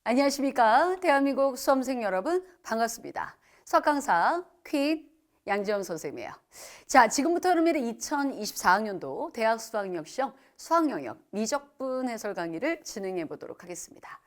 안녕하십니까. 대한민국 수험생 여러분 반갑습니다. 석강사 퀸 양지영 선생님이에요. 자, 지금부터 여러분의 2024학년도 대학 수학영역 시험 수학영역 미적분 해설 강의를 진행해 보도록 하겠습니다.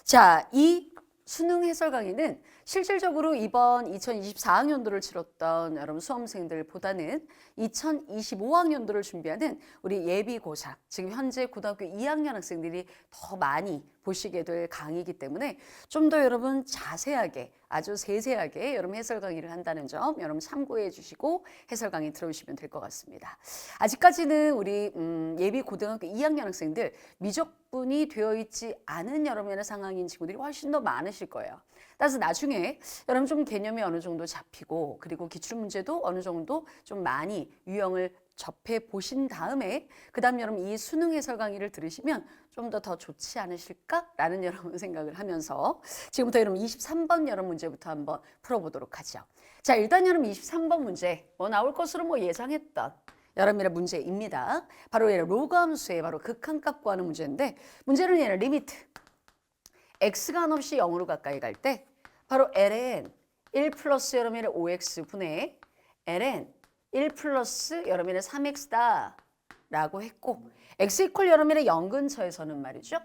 자, 이 수능 해설 강의는 실질적으로 이번 2024학년도를 치렀던 여러분 수험생들보다는 2025학년도를 준비하는 우리 예비고사, 지금 현재 고등학교 2학년 학생들이 더 많이 보시게 될 강의이기 때문에 좀 더 여러분 자세하게, 아주 세세하게 여러분 해설 강의를 한다는 점 여러분 참고해 주시고 해설 강의 들어오시면 될 것 같습니다. 아직까지는 우리 예비 고등학교 2학년 학생들 미적분이 되어 있지 않은 여러분의 상황인 친구들이 훨씬 더 많으실 거예요. 따라서 나중에 여러분 좀 개념이 어느 정도 잡히고 그리고 기출문제도 어느 정도 좀 많이 유형을 접해 보신 다음에 그 다음 여러분 이 수능 해설 강의를 들으시면 좀 더 좋지 않으실까라는 여러분 생각을 하면서 지금부터 여러분 23번 여러분 문제부터 한번 풀어보도록 하죠. 자, 일단 여러분 23번 문제 뭐 나올 것으로 예상했던 여러분의 문제입니다. 바로 로그 함수의 바로 극한값 구하는 문제인데 문제는 얘는 리미트 x가 한없이 0으로 가까이 갈 때 바로 ln 1 플러스 여러분의 5x 분의 ln 1 플러스 여러분의 3x다 라고 했고 x 이퀄 여러분의 0 근처에서는 말이죠.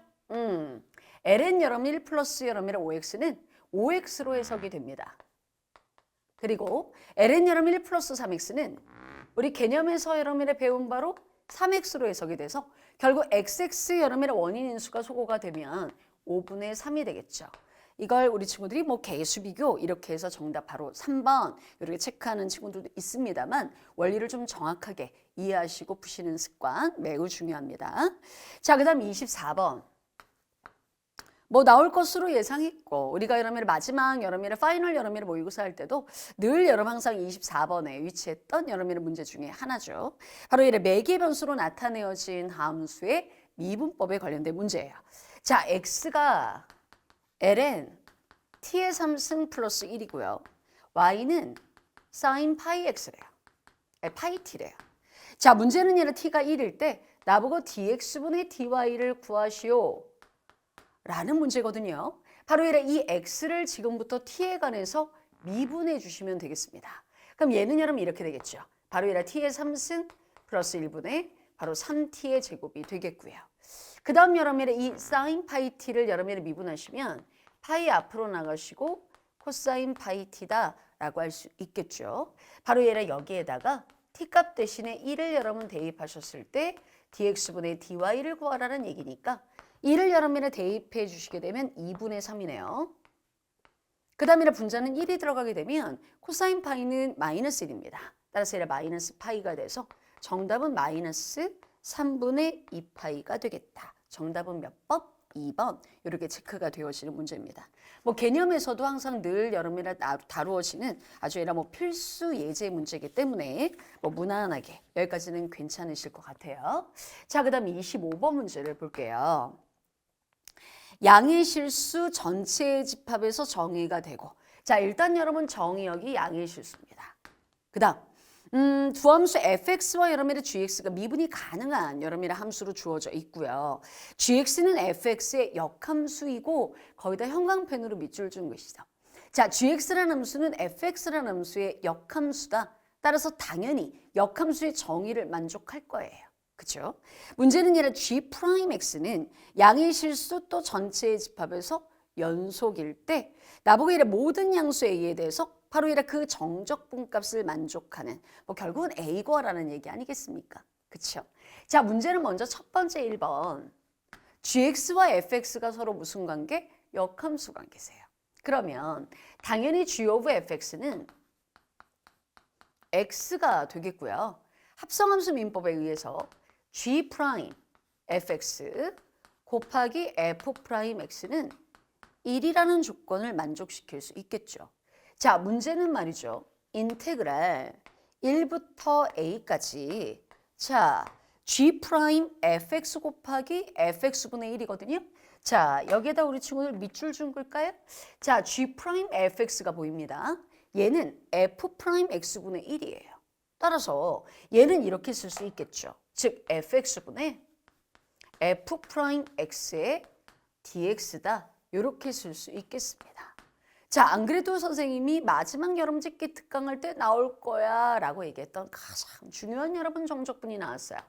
ln 여러분 1 플러스 여러분의 5x는 5x로 해석이 됩니다. 그리고 ln 여러분 1 플러스 3x는 우리 개념에서 여러분의 배운 바로 3x로 해석이 돼서 결국 xx 여러분의 원인 인수가 소거가 되면 5분의 3이 되겠죠. 이걸 우리 친구들이 개수 비교 이렇게 해서 정답 바로 3번 이렇게 체크하는 친구들도 있습니다만 원리를 좀 정확하게 이해하시고 푸시는 습관 매우 중요합니다. 자, 그 다음 24번. 나올 것으로 예상했고 우리가 여러분의 마지막 여러분의 파이널 여러분의 모의고사 할 때도 늘 여러분 항상 24번에 위치했던 여러분의 문제 중에 하나죠. 바로 이래 매개 변수로 나타내어진 함수의 미분법에 관련된 문제예요. 자, x가 ln t의 3승 플러스 1이고요. y는 sin 파이 x래요. 파이 t래요. 자, 문제는 얘는 t가 1일 때 나보고 dx분의 dy를 구하시오 라는 문제거든요. 바로 이 x를 지금부터 t에 관해서 미분해 주시면 되겠습니다. 그럼 얘는 여러분 이렇게 되겠죠. 바로 t의 3승 플러스 1분의 바로 3t의 제곱이 되겠고요. 그 다음 여러분의 이 sin 파이 t를 여러분이 미분하시면 파이 앞으로 나가시고 코사인 파이 t다 라고 할 수 있겠죠. 바로 여기에다가 t값 대신에 1을 여러분 대입하셨을 때 dx분의 dy를 구하라는 얘기니까 1을 여러분이 대입해 주시게 되면 2분의 3이네요. 그 다음에 분자는 1이 들어가게 되면 코사인 파이는 마이너스 1입니다. 따라서 마이너스 파이가 돼서 정답은 마이너스 3분의 2파이가 되겠다. 정답은 몇 번? 2번. 이렇게 체크가 되어지는 문제입니다. 개념에서도 항상 늘 여러분이랑 다루어지는 아주 필수 예제 문제이기 때문에 무난하게 여기까지는 괜찮으실 것 같아요. 자, 그 다음 25번 문제를 볼게요. 양의 실수 전체의 집합에서 정의가 되고 자, 일단 여러분 정의역이 양의 실수입니다. 그 다음 두 함수 fx와 여러분의 gx가 미분이 가능한 여러분의 함수로 주어져 있고요. gx는 fx의 역함수이고 거기다 형광펜으로 밑줄 준 것이죠. 자, gx라는 함수는 fx라는 함수의 역함수다. 따라서 당연히 역함수의 정의를 만족할 거예요. 그렇죠? 문제는 얘는 g'x는 양의 실수 또 전체의 집합에서 연속일 때 나보고 모든 양수 a에 대해서 바로 그 정적 분값을 만족하는 결국은 a 구하라는 얘기 아니겠습니까? 그렇죠? 자, 문제는 먼저 첫 번째 1번. gx와 fx가 서로 무슨 관계? 역함수 관계세요. 그러면 당연히 g of fx는 x가 되겠고요. 합성함수 민법에 의해서 g' fx 곱하기 f'x는 1이라는 조건을 만족시킬 수 있겠죠. 자, 문제는 말이죠. 인테그랄 1부터 a까지 자, g' fx 곱하기 fx분의 1이거든요. 자, 여기에다 우리 친구들 밑줄 준 걸까요? 자, g' fx가 보입니다. 얘는 f'x분의 1이에요. 따라서 얘는 이렇게 쓸 수 있겠죠. 즉 fx분의 f'x의 dx다. 이렇게 쓸 수 있겠습니다. 자, 안 그래도 선생님이 마지막 여러분 집기 특강할 때 나올 거야 라고 얘기했던 가장 중요한 여러분 정적분이 나왔어요.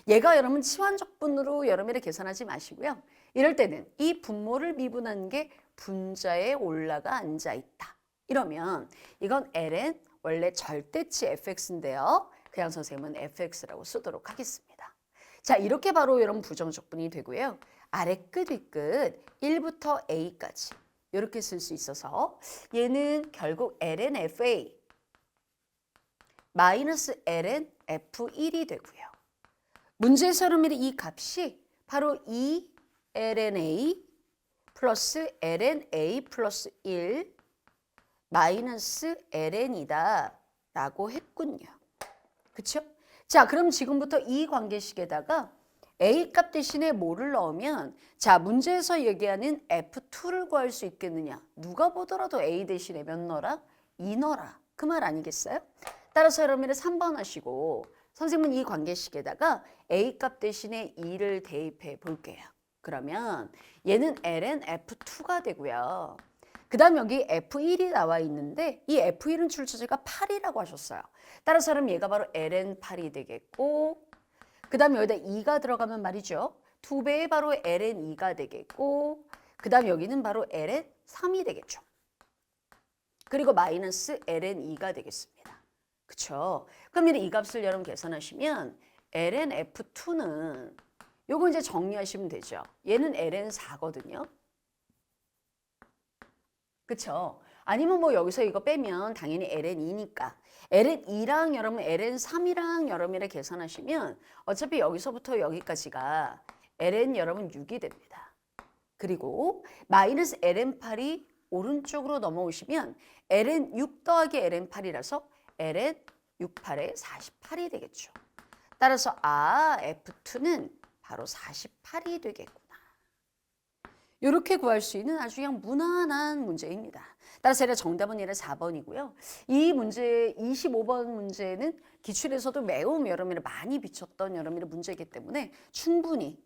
얘가 여러분 치환적분으로 여러분이 계산하지 마시고요. 이럴 때는 이 분모를 미분한 게 분자에 올라가 앉아 있다. 이러면 이건 ln 원래 절대치 fx인데요. 그냥 선생님은 fx라고 쓰도록 하겠습니다. 자, 이렇게 바로 여러분 부정적분이 되고요. 아래 끝, 윗끝 1부터 a까지 이렇게 쓸 수 있어서 얘는 결국 ln fa 마이너스 ln f1이 되고요. 문제에서 여러분이 이 값이 바로 2ln 플러스 ln a 플러스 1 마이너스 ln이다 라고 했군요. 그쵸? 자, 그럼 지금부터 이 관계식에다가 a 값 대신에 뭐를 넣으면 자, 문제에서 얘기하는 f2를 구할 수 있겠느냐? 누가 보더라도 a 대신에 몇 넣어라? 2 넣어라. 그 말 아니겠어요? 따라서 여러분이 3번 하시고 선생님은 이 관계식에다가 a 값 대신에 2를 대입해 볼게요. 그러면 얘는 ln f2가 되고요. 그 다음 여기 f1이 나와 있는데 이 f1은 출처제가 8이라고 하셨어요. 따라서 그럼 얘가 바로 ln 8이 되겠고 그 다음에 여기다 2가 들어가면 말이죠. 2배의 바로 ln 2가 되겠고 그 다음 여기는 바로 ln 3이 되겠죠. 그리고 마이너스 ln 2가 되겠습니다. 그쵸? 그럼 이 값을 여러분 계산하시면 ln f2는 요거 이제 정리하시면 되죠. 얘는 ln 4거든요. 그쵸? 아니면 뭐 여기서 이거 빼면 당연히 ln 2니까 ln 2랑 여러분 ln 3이랑 여러분이 계산하시면 어차피 여기서부터 여기까지가 ln 여러분 6이 됩니다. 그리고 마이너스 ln 8이 오른쪽으로 넘어오시면 ln 6 더하기 ln 8이라서 ln 6, 8에 48이 되겠죠. 따라서 f2는 바로 48이 되겠구나. 이렇게 구할 수 있는 아주 그냥 무난한 문제입니다. 따라서 얘가 정답은 얘가 4번이고요. 이 문제 25번 문제는 기출에서도 매우 여러분이 많이 비쳤던 여러분의 문제이기 때문에 충분히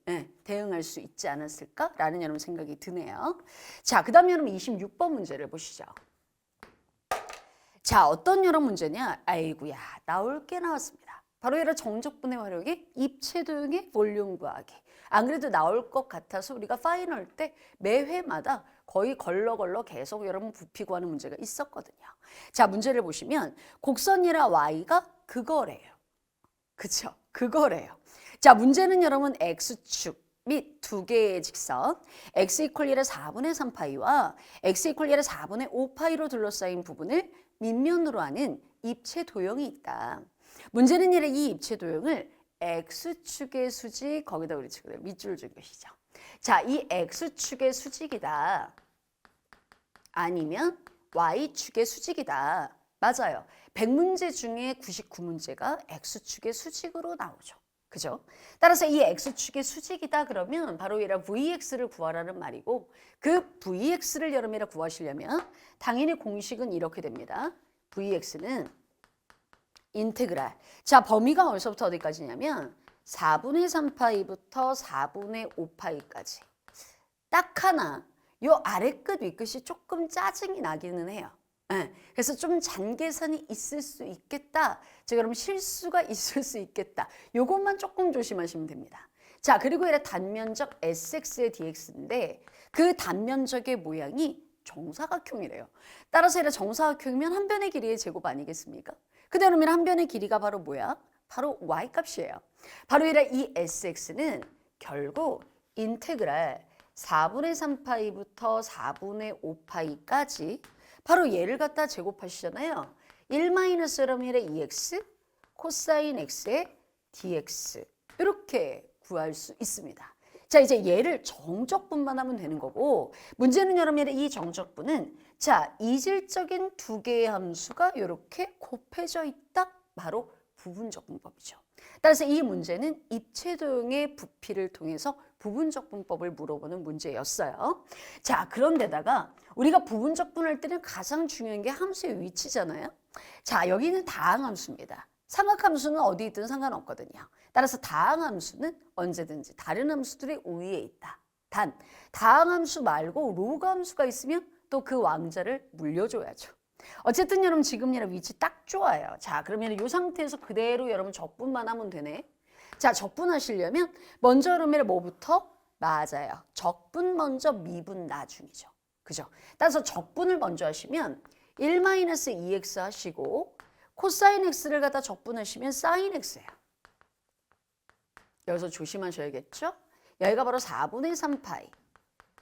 대응할 수 있지 않았을까라는 여러분 생각이 드네요. 자, 그 다음 여러분 26번 문제를 보시죠. 자, 어떤 여러 문제냐? 아이고야, 나올 게 나왔습니다. 바로 여러 정적분의 활용이 입체도형의 볼륨 구하기. 안 그래도 나올 것 같아서 우리가 파이널 때 매 회마다 거의 걸러 계속 여러분 부피 구하는 문제가 있었거든요. 자, 문제를 보시면 곡선이라 y가 그거래요. 그쵸? 그거래요. 자, 문제는 여러분 x축 및 두 개의 직선 x 이퀄 1의 4분의 3파이와 x 이퀄 1의 4분의 5파이로 둘러싸인 부분을 밑면으로 하는 입체 도형이 있다. 문제는 이 입체 도형을 x축의 수직 거기다 우리 지금 밑줄 준 것이죠. 자, 이 x축의 수직이다. 아니면 y축의 수직이다. 맞아요. 100문제 중에 99문제가 x축의 수직으로 나오죠. 그죠? 따라서 이 x축의 수직이다 그러면 바로 얘라 vx를 구하라는 말이고 그 vx를 여러분이 구하시려면 당연히 공식은 이렇게 됩니다. vx는 인테그랄. 자, 범위가 어디서부터 어디까지냐면 4분의 3파이부터 4분의 5파이까지. 딱 하나. 요 아래 끝 윗끝이 조금 짜증이 나기는 해요. 그래서 좀 잔계산이 있을 수 있겠다. 즉 그럼 실수가 있을 수 있겠다. 요것만 조금 조심하시면 됩니다. 자, 그리고 얘가 단면적 sx의 dx인데 그 단면적의 모양이 정사각형이래요. 따라서 얘가 정사각형이면 한 변의 길이의 제곱 아니겠습니까? 그대로 한 변의 길이가 바로 뭐야? 바로 y값이에요. 바로 얘가 이 sx는 결국 인테그랄 4분의 3파이부터 4분의 5파이까지 바로 얘를 갖다 제곱하시잖아요. 1-여러분의 2x 코사인 x의 dx 이렇게 구할 수 있습니다. 자, 이제 얘를 정적분만 하면 되는 거고 문제는 여러분의 이 정적분은 자, 이질적인 두 개의 함수가 이렇게 곱해져 있다. 바로 부분적분법이죠. 따라서 이 문제는 입체도형의 부피를 통해서 부분적분법을 물어보는 문제였어요. 자, 그런데다가 우리가 부분적분 할 때는 가장 중요한 게 함수의 위치잖아요. 자, 여기는 다항함수입니다. 삼각함수는 어디 있든 상관없거든요. 따라서 다항함수는 언제든지 다른 함수들의 우위에 있다. 단 다항함수 말고 로그함수가 있으면 또 그 왕자를 물려줘야죠. 어쨌든 여러분 지금 여러분 위치 딱 좋아요. 자, 그러면 이 상태에서 그대로 여러분 적분만 하면 되네. 자, 적분하시려면 먼저 여러분 뭐부터? 맞아요. 적분 먼저 미분 나중이죠. 그죠? 따라서 적분을 먼저 하시면 1-2x 하시고 코사인 x를 갖다 적분하시면 사인 x예요. 여기서 조심하셔야겠죠? 여기가 바로 4분의 3파이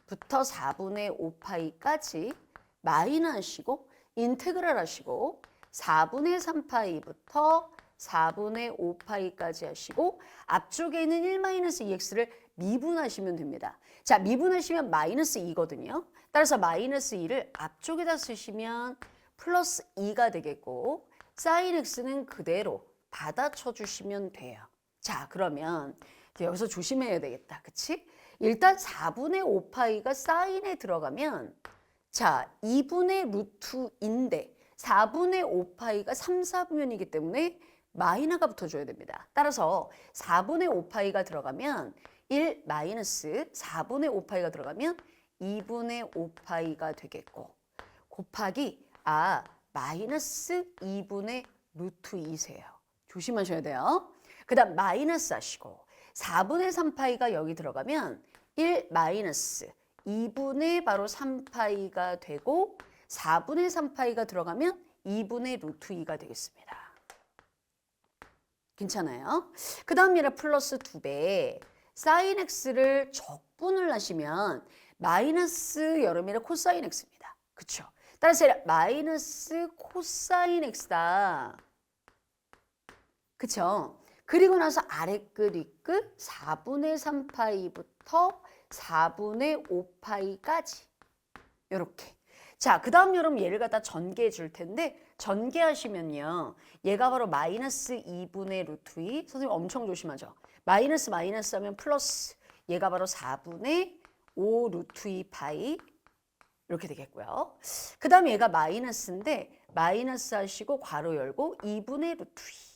부터 4분의 5파이까지 마이너 하시고 인테그랄 하시고 4분의 3파이부터 4분의 5파이까지 하시고 앞쪽에 있는 1-2x를 미분하시면 됩니다. 자, 미분하시면 마이너스 2거든요. 따라서 마이너스 2를 앞쪽에다 쓰시면 플러스 2가 되겠고 사인 x는 그대로 받아쳐 주시면 돼요. 자, 그러면 여기서 조심해야 되겠다. 그치? 일단 4분의 5파이가 사인에 들어가면 자, 2분의 루트인데 4분의 5파이가 3, 4분면이기 때문에 마이너가 붙어줘야 됩니다. 따라서 4분의 5파이가 들어가면 1 마이너스 4분의 5파이가 들어가면 2분의 5파이가 되겠고 곱하기 마이너스 2분의 루트 2세요. 조심하셔야 돼요. 그 다음 마이너스 하시고 4분의 3파이가 여기 들어가면 1 마이너스 2분의 바로 3파이가 되고 4분의 3파이가 들어가면 2분의 루트 2가 되겠습니다. 괜찮아요? 그 다음 얘는 플러스 2배 사인 x를 적분을 하시면 마이너스 여름이라 코사인 x입니다. 그쵸? 따라서 마이너스 코사인 x다. 그쵸? 그리고 나서 아래 끝, 위 끝 4분의 3파이부터 4분의 5파이까지 이렇게. 자, 그 다음 여러분 얘를 갖다 전개해 줄 텐데 전개하시면요. 얘가 바로 마이너스 2분의 루트 2. 선생님 엄청 조심하죠. 마이너스 마이너스 하면 플러스. 얘가 바로 4분의 5 루트 2 파이. 이렇게 되겠고요. 그 다음에 얘가 마이너스인데 마이너스 하시고 괄호 열고 2분의 루트 2.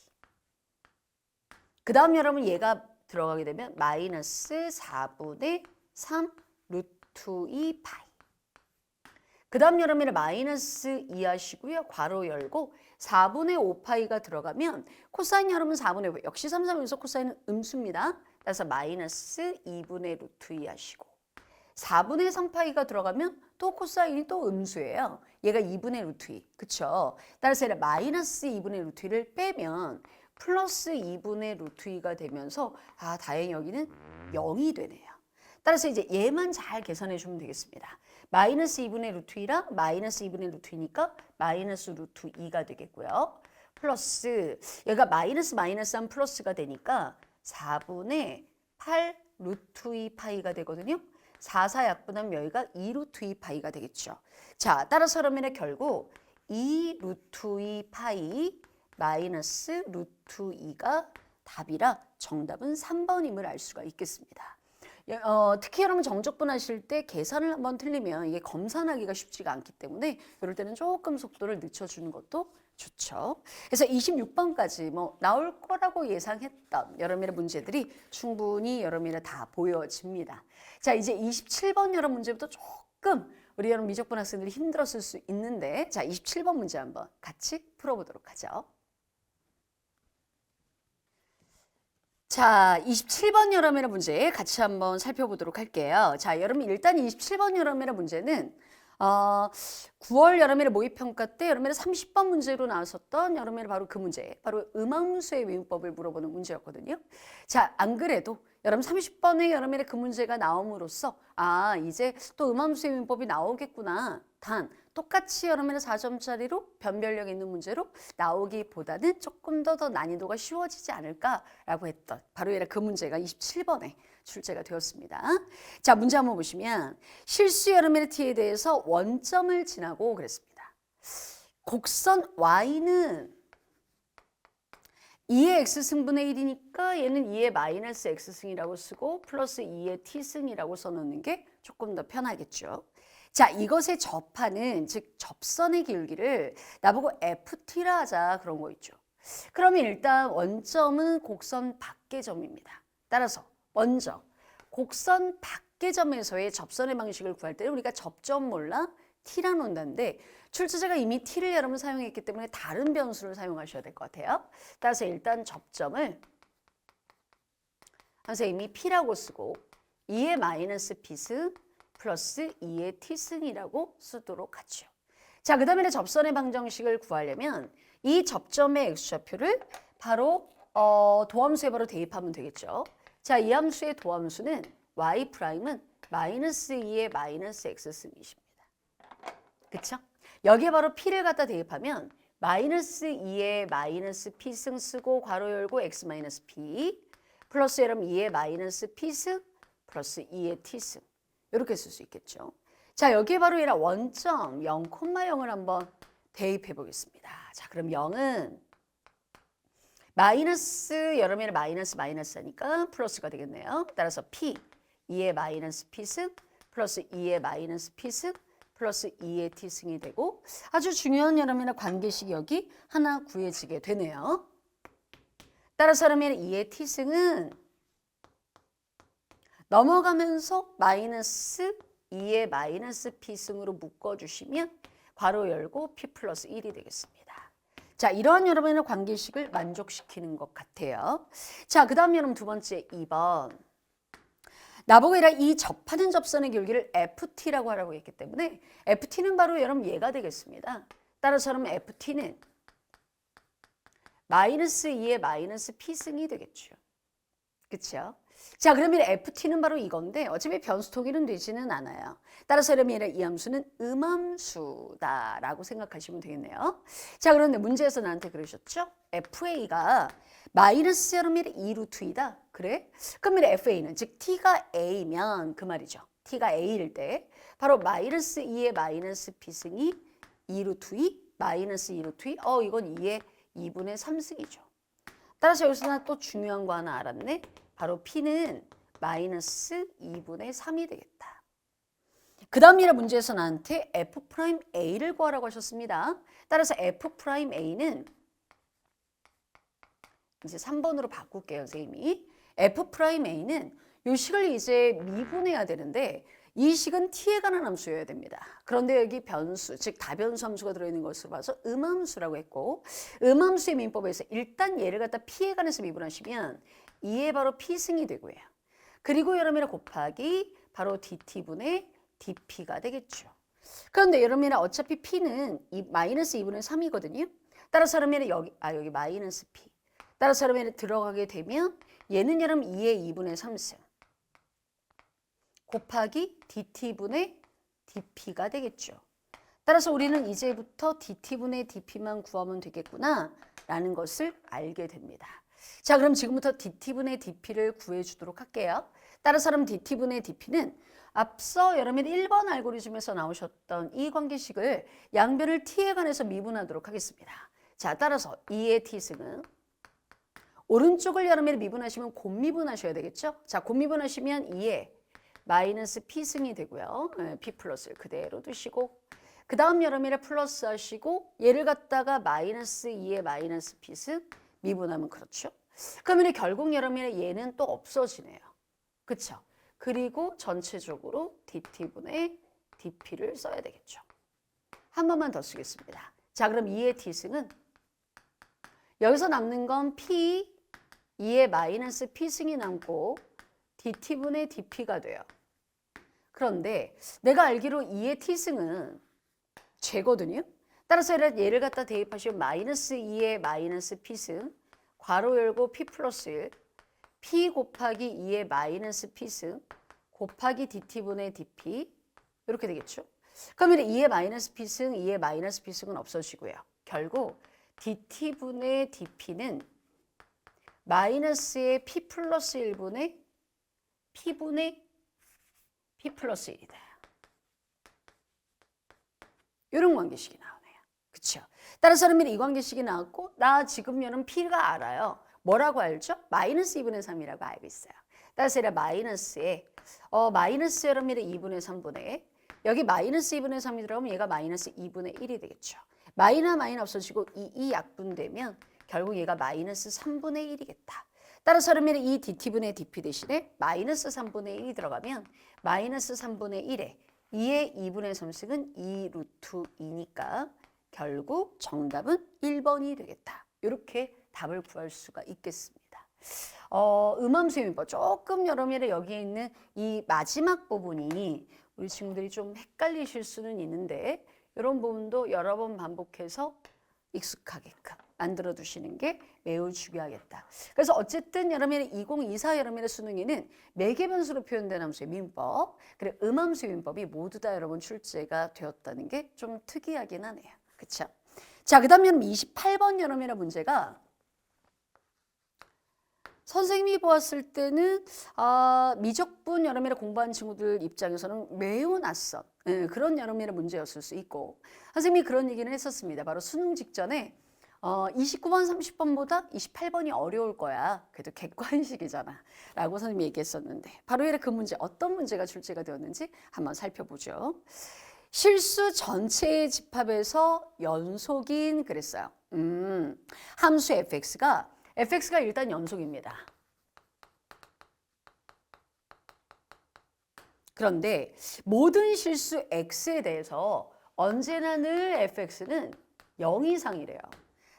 그 다음 여러분 얘가 들어가게 되면 마이너스 4분의 3 루트 2 파이. 그 다음 여러분은 마이너스 2 하시고요. 괄호 열고 4분의 5파이가 들어가면 코사인 여러분 4분의 5 역시 3, 3에서 코사인은 음수입니다. 그래서 마이너스 2분의 루트 2 하시고 4분의 3파이가 들어가면 또 코사인이 또 음수예요. 얘가 2분의 루트 2. 그쵸? 따라서 마이너스 2분의 루트 2를 빼면 플러스 2분의 루트 2가 되면서 다행히 여기는 0이 되네요. 따라서 이제 얘만 잘 계산해 주면 되겠습니다. 마이너스 2분의 루트 2랑 마이너스 2분의 루트 2니까 마이너스 루트 2가 되겠고요. 플러스 얘가 마이너스 마이너스 하면 플러스가 되니까 4분의 8 루트 2 파이가 되거든요. 4, 4 약분하면 여기가 2 루트 2 파이가 되겠죠. 자, 따라서 그러면 결국 2 루트 2 파이 마이너스 루트 2가 답이라 정답은 3번임을 알 수가 있겠습니다. 특히 여러분 정적분 하실 때 계산을 한번 틀리면 이게 검산하기가 쉽지가 않기 때문에 이럴 때는 조금 속도를 늦춰주는 것도 좋죠. 그래서 26번까지 뭐 나올 거라고 예상했던 여러분의 문제들이 충분히 여러분의 다 보여집니다. 자, 이제 27번 여러 문제부터 조금 우리 여러분 미적분 학생들이 힘들었을 수 있는데 자, 27번 문제 한번 같이 풀어보도록 하죠. 자, 27번 여러분의 문제 같이 한번 살펴보도록 할게요. 자, 여러분 일단 27번 여러분의 문제는 9월 여러분의 모의평가 때 여러분의 30번 문제로 나왔었던 여러분의 바로 그 문제, 바로 음함수의 외운법을 물어보는 문제였거든요. 자, 안 그래도 여러분 30번에 여러분의 그 문제가 나옴으로써 이제 또 음함수의 외운법이 나오겠구나. 단 똑같이 여러분의 4점짜리로 변별력 있는 문제로 나오기보다는 조금 더 난이도가 쉬워지지 않을까라고 했던 바로 그 문제가 27번에 출제가 되었습니다. 자, 문제 한번 보시면 실수 여러분의 t에 대해서 원점을 지나고 그랬습니다. 곡선 y는 2의 x승분의 1이니까 얘는 2의 마이너스 x승이라고 쓰고 플러스 2의 t승이라고 써놓는 게 조금 더 편하겠죠. 자, 이것에 접하는 즉 접선의 기울기를 나보고 ft라 하자 그런 거 있죠. 그러면 일단 원점은 곡선 밖의 점입니다. 따라서 먼저 곡선 합계점에서의 접선의 방식을 구할 때는 우리가 접점 몰라 t라 놓는다는데 출제자가 이미 t를 여러분 사용했기 때문에 다른 변수를 사용하셔야 될 것 같아요. 따라서 일단 접점을 선생님이 p라고 쓰고 2의 마이너스 p승 플러스 2의 t승이라고 쓰도록 하죠. 자, 그 다음에 접선의 방정식을 구하려면 이 접점의 x좌표를 바로 도함수에 바로 대입하면 되겠죠. 자, 이 함수의 도함수는 y'은 마이너스 2의 마이너스 x승이십니다. 그쵸? 여기에 바로 p를 갖다 대입하면 마이너스 2의 마이너스 p승 쓰고 괄호 열고 x 마이너스 p 플러스 여러분 2의 마이너스 p승 플러스 2의 t승 이렇게 쓸 수 있겠죠. 자, 여기에 바로 얘랑 원점 0,0을 한번 대입해 보겠습니다. 자, 그럼 0은 마이너스 여러분의 마이너스 하니까 플러스가 되겠네요. 따라서 p 2의 마이너스 p승 플러스 2의 마이너스 p승 플러스 2의 t승이 되고 아주 중요한 여러분의 관계식이 여기 하나 구해지게 되네요. 따라서 여러분 2의 t승은 넘어가면서 마이너스 2의 마이너스 p승으로 묶어주시면 괄호 열고 p 플러스 1이 되겠습니다. 자, 이러한 여러분의 관계식을 만족시키는 것 같아요. 자, 그 다음 여러분 두 번째 2번. 나보고 이 접하는 접선의 길이를 ft라고 하라고 했기 때문에 ft는 바로 여러분 얘가 되겠습니다. 따라서 여러분 ft는 마이너스 2의 마이너스 p승이 되겠죠. 그렇죠? 자, 그러면 ft는 바로 이건데 어차피 변수 통일은 되지는 않아요. 따라서 여러분 이 함수는 음함수다라고 생각하시면 되겠네요. 자, 그런데 문제에서 나한테 그러셨죠? fa가 마이너스 여러분 2루트 2다. 그래? 그러면 fa는 즉 t가 a면 그 말이죠. t가 a일 때 바로 마이너스 2의 마이너스 p승이 2루트 2 마이너스 2루트 2 이건 2의 2분의 3승이죠. 따라서 여기서 나 또 중요한 거 하나 알았네. 바로 p는 마이너스 2분의 3이 되겠다. 그 다음 문제에서 나한테 f'a를 구하라고 하셨습니다. 따라서 f'a는 이제 3번으로 바꿀게요, 선생님이. f'a는 이 식을 이제 미분해야 되는데 이 식은 t에 관한 함수여야 됩니다. 그런데 여기 변수, 즉 다변수 함수가 들어있는 것으로 봐서 음함수라고 했고 음함수의 민법에서 일단 얘를 갖다 p에 관해서 미분하시면 2의 바로 p승이 되고요. 그리고 여러분의 곱하기 바로 dt분의 dp가 되겠죠. 그런데 여러분의 어차피 p는 마이너스 2분의 3이거든요. 따라서 여러분의 여기 마이너스 p. 따라서 여러분의 들어가게 되면 얘는 여러분 2의 2분의 3승 곱하기 dt분의 dp가 되겠죠. 따라서 우리는 이제부터 dt분의 dp만 구하면 되겠구나 라는 것을 알게 됩니다. 자, 그럼 지금부터 dt분의 dp를 구해주도록 할게요. 따라서 그럼 dt분의 dp는 앞서 여러분이 1번 알고리즘에서 나오셨던 이 관계식을 양변을 t에 관해서 미분하도록 하겠습니다. 자, 따라서 2의 t승은 오른쪽을 여러분이 미분하시면 곱미분하셔야 되겠죠. 자, 곱미분하시면 2의 마이너스 p승이 되고요. p 플러스를 그대로 두시고 그 다음 여러분이 플러스 하시고 얘를 갖다가 마이너스 2의 마이너스 p승 미분하면 그렇죠. 그러면 결국 여러분의 얘는 또 없어지네요. 그렇죠? 그리고 전체적으로 dt분의 dp를 써야 되겠죠. 한 번만 더 쓰겠습니다. 자, 그럼 2의 t승은 여기서 남는 건 p 2의 마이너스 p승이 남고 dt분의 dp가 돼요. 그런데 내가 알기로 2의 t승은 죄거든요. 따라서 얘를 갖다 대입하시면 마이너스 2의 마이너스 p승 괄호 열고 p 플러스 1 p 곱하기 2의 마이너스 p승 곱하기 dt분의 dp 이렇게 되겠죠. 그러면 2의 마이너스 p승 2의 마이너스 p승은 없어지고요. 결국 dt분의 dp는 마이너스의 p 플러스 1분의 p분의 p 플러스 1이다. 이런 관계식이 나오네요. 그렇죠? 따라서 여러분 이 관계식이 나왔고 나 지금 여러분 p가 알아요. 뭐라고 알죠? 마이너스 2분의 3이라고 알고 있어요. 따라서 이래 마이너스에 마이너스 여러분의 2분의 3분의 여기 마이너스 2분의 3이 들어가면 얘가 마이너스 2분의 1이 되겠죠. 마이너 없어지고 이 약분되면 결국 얘가 마이너스 3분의 1이겠다. 따라서 여러분 이 dt분의 dp 대신에 마이너스 3분의 1이 들어가면 마이너스 3분의 1에 2의 2분의 3씩은 2 루트 2니까 결국 정답은 1번이 되겠다. 이렇게 답을 구할 수가 있겠습니다. 음함수요인법 조금 여러분의 여기에 있는 이 마지막 부분이 우리 친구들이 좀 헷갈리실 수는 있는데 이런 부분도 여러 번 반복해서 익숙하게끔 만들어 두시는 게 매우 중요하겠다. 그래서 어쨌든 여러분의 2024 여러분의 수능에는 매개변수로 표현된 함수의 민법, 그리고 음함수의 민법이 모두 다 여러분 출제가 되었다는 게 좀 특이하긴 하네요. 그렇죠? 자, 그다음에 28번 여러분의 문제가 선생님이 보았을 때는 미적분 여러분의 공부한 친구들 입장에서는 매우 낯선 그런 여러분의 문제였을 수 있고 선생님이 그런 얘기는 했었습니다. 바로 수능 직전에 29번, 30번보다 28번이 어려울 거야. 그래도 객관식이잖아. 라고 선생님이 얘기했었는데 바로 이래 그 문제 어떤 문제가 출제가 되었는지 한번 살펴보죠. 실수 전체의 집합에서 연속인 그랬어요. 함수 fx가 일단 연속입니다. 그런데 모든 실수 x에 대해서 언제나 늘 fx는 0 이상이래요.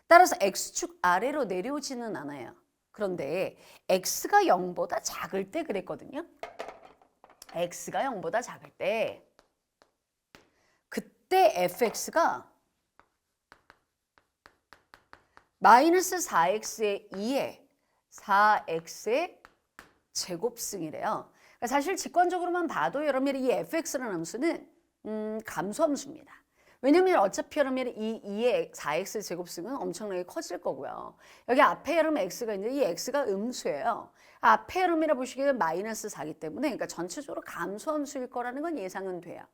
따라서 x축 아래로 내려오지는 않아요. 그런데 x가 0보다 작을 때 그랬거든요. x가 0보다 작을 때 그때 fx가 마이너스 4x의 2에 4x의 제곱승이래요. 그러니까 사실 직관적으로만 봐도 여러분이 이 fx라는 함수는 감소함수입니다. 왜냐면 어차피 여러분 이 2의 4x 제곱승은 엄청나게 커질 거고요. 여기 앞에 여러분 x가 있는데 이 x가 음수예요. 앞에 여러분이라 보시기에는 마이너스 4기 때문에 그러니까 전체적으로 감소함수일 거라는 건 예상은 돼요.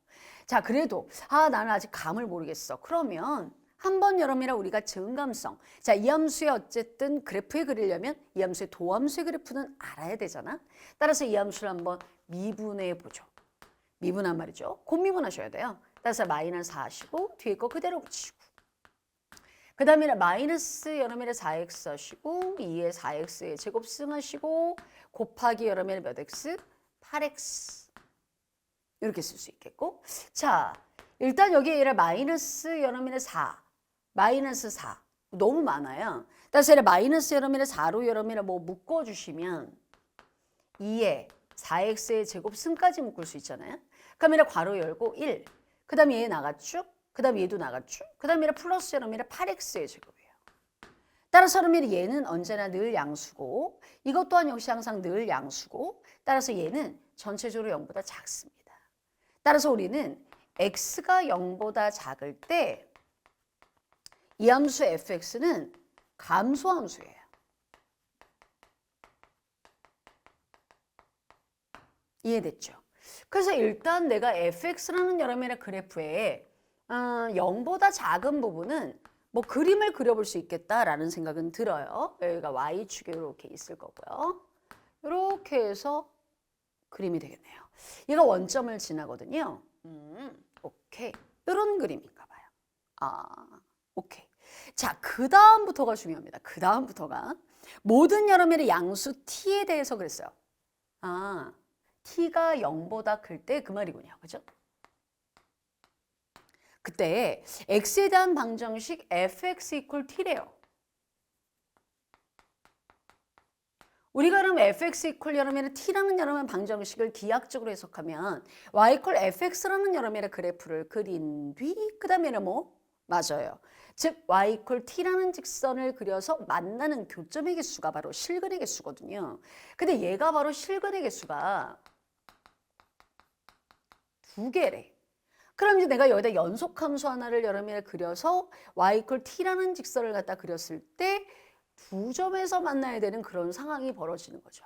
자, 그래도 나는 아직 감을 모르겠어. 그러면 한번 여러분이라 우리가 증감성. 자, 이 함수의 어쨌든 그래프에 그리려면 이 함수의 도함수의 그래프는 알아야 되잖아. 따라서 이 함수를 한번 미분해 보죠. 미분한 말이죠. 곱미분하셔야 돼요. 따라서 마이너스 4 하시고 뒤에 거 그대로 붙이고 그 다음에 마이너스 여러분의 4x 하시고 2의 4x의 제곱승 하시고 곱하기 여러분의 몇 x? 8x 이렇게 쓸 수 있겠고 자 일단 여기에 마이너스 여러분의 4 마이너스 4 너무 많아요. 따라서 마이너스 여러분의 4로 여러분의 뭐 묶어주시면 2의 4x의 제곱승까지 묶을 수 있잖아요. 그러면 괄호 열고 1 그 다음에 얘 나갔죠? 그 다음에 얘도 나갔죠? 그 다음에 플러스 여러분의 8x의 제곱이에요. 따라서 여러분 얘는 언제나 늘 양수고 이것 또한 역시 항상 늘 양수고 따라서 얘는 전체적으로 0보다 작습니다. 따라서 우리는 x가 0보다 작을 때 이 함수 fx는 감소함수예요. 이해됐죠? 그래서 일단 내가 fx라는 여러분의 그래프에 0보다 작은 부분은 뭐 그림을 그려볼 수 있겠다라는 생각은 들어요. 여기가 y축이 이렇게 있을 거고요. 이렇게 해서 그림이 되겠네요. 얘가 원점을 지나거든요. 오케이. 이런 그림인가 봐요. 오케이. 자, 그 다음부터가 중요합니다. 그 다음부터가 모든 여러분의 양수 t에 대해서 그랬어요. t가 0보다 클 때 그 말이군요. 그죠? 그때 x에 대한 방정식 fx equal t래요. 우리가 그럼 fx equal 여러분의 t라는 여러분 방정식을 기하학적으로 해석하면 y equal fx라는 여러분의 그래프를 그린 뒤 그 다음에는 뭐? 맞아요. 즉 y equal t라는 직선을 그려서 만나는 교점의 개수가 바로 실근의 개수거든요. 근데 얘가 바로 실근의 개수가 2개래. 그럼 이제 내가 여기다 연속함수 하나를 여러분이 그려서 y equal t라는 직선을 갖다 그렸을 때 두 점에서 만나야 되는 그런 상황이 벌어지는 거죠.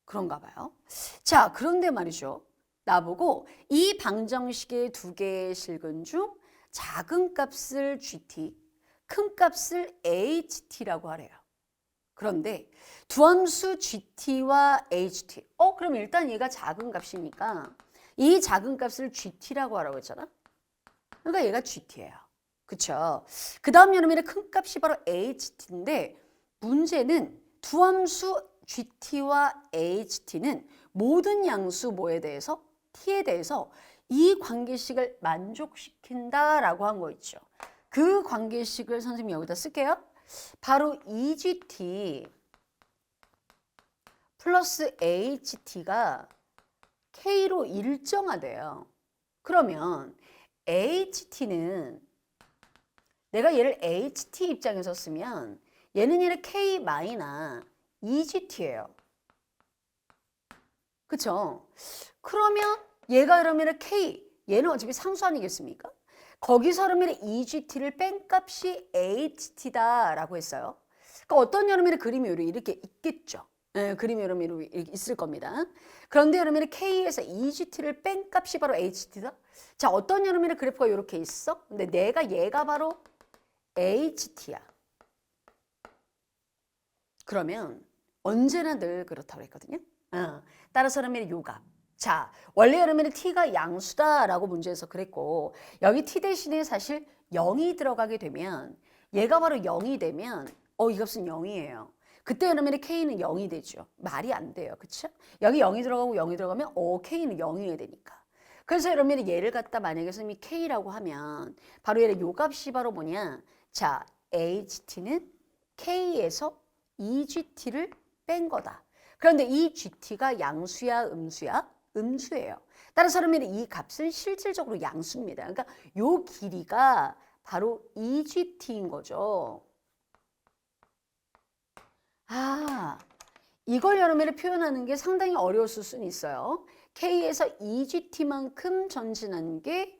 그런가 봐요. 자, 그런데 말이죠. 나보고 이 방정식의 두 개의 실근 중 작은 값을 gt, 큰 값을 ht라고 하래요. 그런데 두 함수 gt와 ht, 그럼 일단 얘가 작은 값이니까 이 작은 값을 gt라고 하라고 했잖아. 그러니까 얘가 gt예요. 그쵸? 그 다음 여러분의 큰 값이 바로 ht인데 문제는 두 함수 gt와 ht는 모든 양수 뭐에 대해서? t에 대해서 이 관계식을 만족시킨다라고 한 거 있죠. 그 관계식을 선생님이 여기다 쓸게요. 바로 EGT 플러스 HT가 K로 일정하대요. 그러면 HT는 내가 얘를 HT 입장에서 쓰면 얘는 K 마이너 EGT예요. 그쵸? 그러면 얘가 그러면 K, 얘는 어차피 상수 아니겠습니까? 거기서 그러면 EGT를 뺀 값이 HT다라고 했어요. 그러니까 어떤 여러분의 그림이 이렇게 있겠죠. 네, 그림이 여러분 이렇게 있을 겁니다. 그런데 여러분의 K에서 EGT를 뺀 값이 바로 HT다. 자, 어떤 여러분의 그래프가 이렇게 있어? 근데 얘가 바로 HT야. 그러면 언제나 늘 그렇다고 했거든요. 따라서 여러분의 요 값. 자, 원래 여러분의 t가 양수다라고 문제에서 그랬고 여기 t 대신에 사실 0이 들어가게 되면 얘가 바로 0이 되면 이 값은 0이에요. 그때 여러분의 k는 0이 되죠. 말이 안 돼요. 그쵸? 여기 0이 들어가고 0이 들어가면 k는 0이어야 되니까. 그래서 여러분이 얘를 갖다 만약에 선생님이 k라고 하면 바로 얘를 요 값이 바로 뭐냐? 자, ht는 k에서 EGT를 뺀 거다. 그런데 이 GT가 양수야, 음수야? 음수예요. 따라서 그러면 이 값은 실질적으로 양수입니다. 그러니까 요 길이가 바로 EGT인 거죠. 이걸 여러분이 표현하는 게 상당히 어려웠을 수는 있어요. K에서 EGT만큼 전진한 게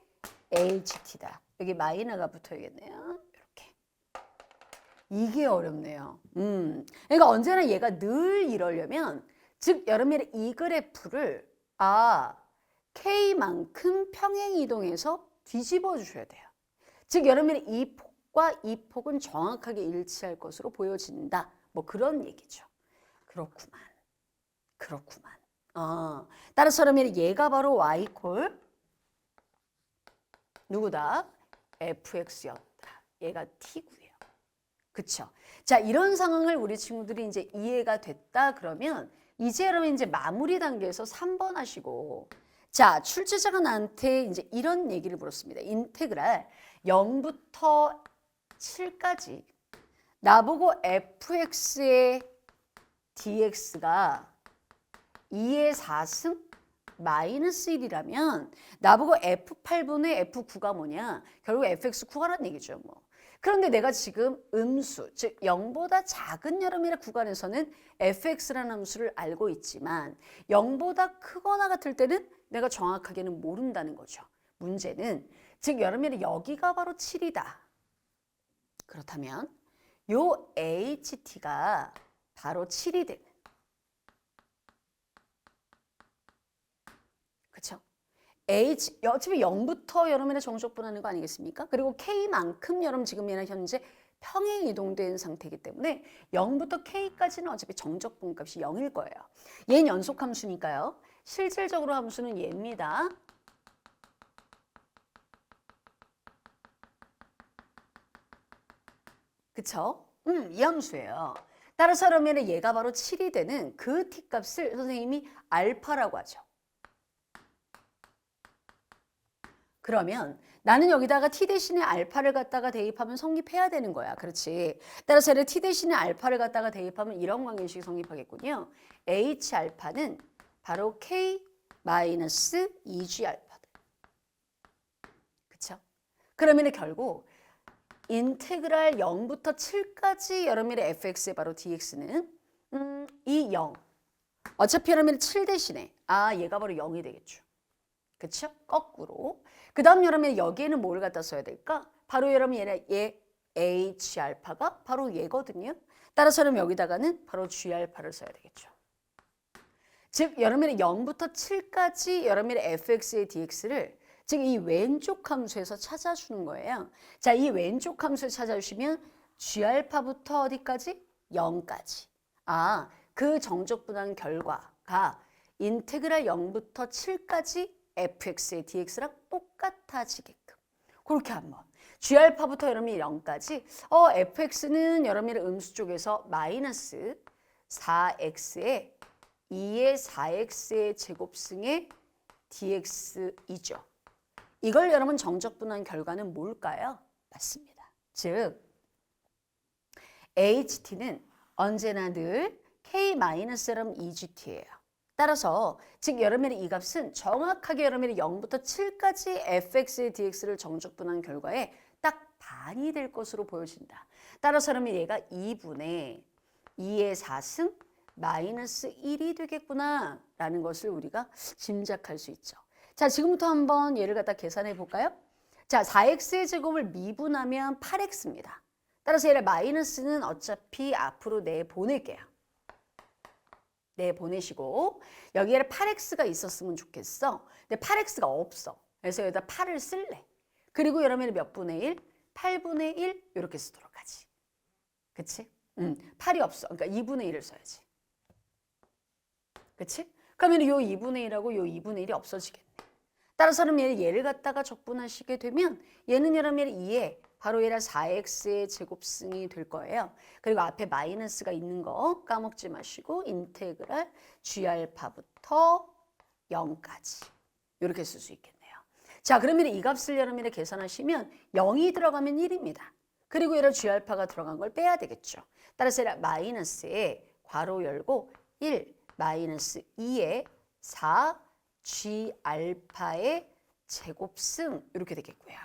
HT다. 여기 마이너가 붙어야겠네요. 이렇게. 이게 어렵네요. 그러니까 언제나 얘가 늘 이러려면 즉 여러분이 이 그래프를 K만큼 평행 이동해서 뒤집어 주셔야 돼요. 즉 여러분이 이 폭과 이 폭은 정확하게 일치할 것으로 보여진다. 뭐 그런 얘기죠. 그렇구만. 따라서 그러면 얘가 바로 y 콜 누구다? fx였다. 얘가 t고요. 그쵸? 자, 이런 상황을 우리 친구들이 이제 이해가 됐다 그러면 이제 여러분 이제 마무리 단계에서 3번 하시고 자, 출제자가 나한테 이제 이런 얘기를 물었습니다. 인테그랄 0부터 7까지 나보고 fx의 dx가 2의 4승 마이너스 1이라면 나보고 F8분의 F9가 뭐냐? 결국 FX 구하라는 얘기죠. 뭐. 그런데 내가 지금 음수, 즉 0보다 작은 여름의 구간에서는 fx라는 함수를 알고 있지만 0보다 크거나 같을 때는 내가 정확하게는 모른다는 거죠. 문제는 즉 여름에 여기가 바로 7이다. 그렇다면 요 HT가 바로 7이 되는 그렇죠? 어차피 0부터 여러분의 정적분하는 거 아니겠습니까? 그리고 K만큼 여러분 지금 현재 평행 이동된 상태이기 때문에 0부터 K까지는 어차피 정적분 값이 0일 거예요. 얘는 연속 함수니까요. 실질적으로 함수는 얘입니다. 그쵸? 이 함수예요. 따라서 그러면 얘가 바로 7이 되는 그 T값을 선생님이 알파라고 하죠. 그러면 나는 여기다가 t 대신에 알파를 갖다가 대입하면 성립해야 되는 거야. 그렇지. 따라서 얘를 t 대신에 알파를 갖다가 대입하면 이런 관계식이 성립하겠군요. h 알파는 바로 k 마이너스 2g 알파다. 그쵸? 그러면 결국 인테그랄 0부터 7까지 여러분의 fx의 바로 dx는 이 0. 어차피 여러분 7 대신에 얘가 바로 0이 되겠죠. 그쵸? 거꾸로. 그 다음 여러분 여기에는 뭘 갖다 써야 될까? 바로 여러분 얘 H 알파가 바로 얘거든요. 따라서 여러분 여기다가는 바로 G 알파를 써야 되겠죠. 즉 여러분의 0부터 7까지 여러분의 fx의 dx를 즉 이 왼쪽 함수에서 찾아주는 거예요. 자, 이 왼쪽 함수를 찾아주시면 G 알파부터 어디까지? 0까지. 그 정적분한 결과가 인테그랄 0부터 7까지 fx의 dx랑 똑같아지게끔 그렇게 한번 g알파부터 여러분이 0까지 fx는 여러분의 음수 쪽에서 마이너스 4x의 2의 4x의 제곱승의 dx이죠. 이걸 여러분 정적분한 결과는 뭘까요? 맞습니다. 즉 HT는 언제나 늘 K-럼 EGT예요. 따라서 즉 여러분의 이 값은 정확하게 여러분의 0부터 7까지 fx의 dx를 정적분한 결과에 딱 반이 될 것으로 보여진다. 따라서 여러분 얘가 2분의 2의 4승 마이너스 1이 되겠구나 라는 것을 우리가 짐작할 수 있죠. 자, 지금부터 한번 얘를 갖다 계산해 볼까요? 자, 4x의 제곱을 미분하면 8x입니다. 따라서 얘를 마이너스는 어차피 앞으로 내보낼게요. 내보내시고 여기에 8x가 있었으면 좋겠어. 근데 8x가 없어. 그래서 여기다 8을 쓸래. 그리고 여러분이 몇 분의 1? 8분의 1 이렇게 쓰도록 하지. 그치? 8이 없어. 그러니까 2분의 1을 써야지. 그치? 그러면 요 2분의 1하고 요 2분의 1이 없어지겠네. 따라서는 얘를 갖다가 적분하시게 되면 얘는 여러분이 2에 바로 얘가 4x의 제곱승이 될 거예요. 그리고 앞에 마이너스가 있는 거 까먹지 마시고 인테그랄 G알파부터 0까지 이렇게 쓸 수 있겠네요. 자, 그러면 이 값을 여러분이 계산하시면 0이 들어가면 1입니다. 그리고 얘를 G알파가 들어간 걸 빼야 되겠죠. 따라서 얘가 마이너스에 괄호 열고 1 마이너스 2에 4 G알파의 제곱승 이렇게 되겠고요.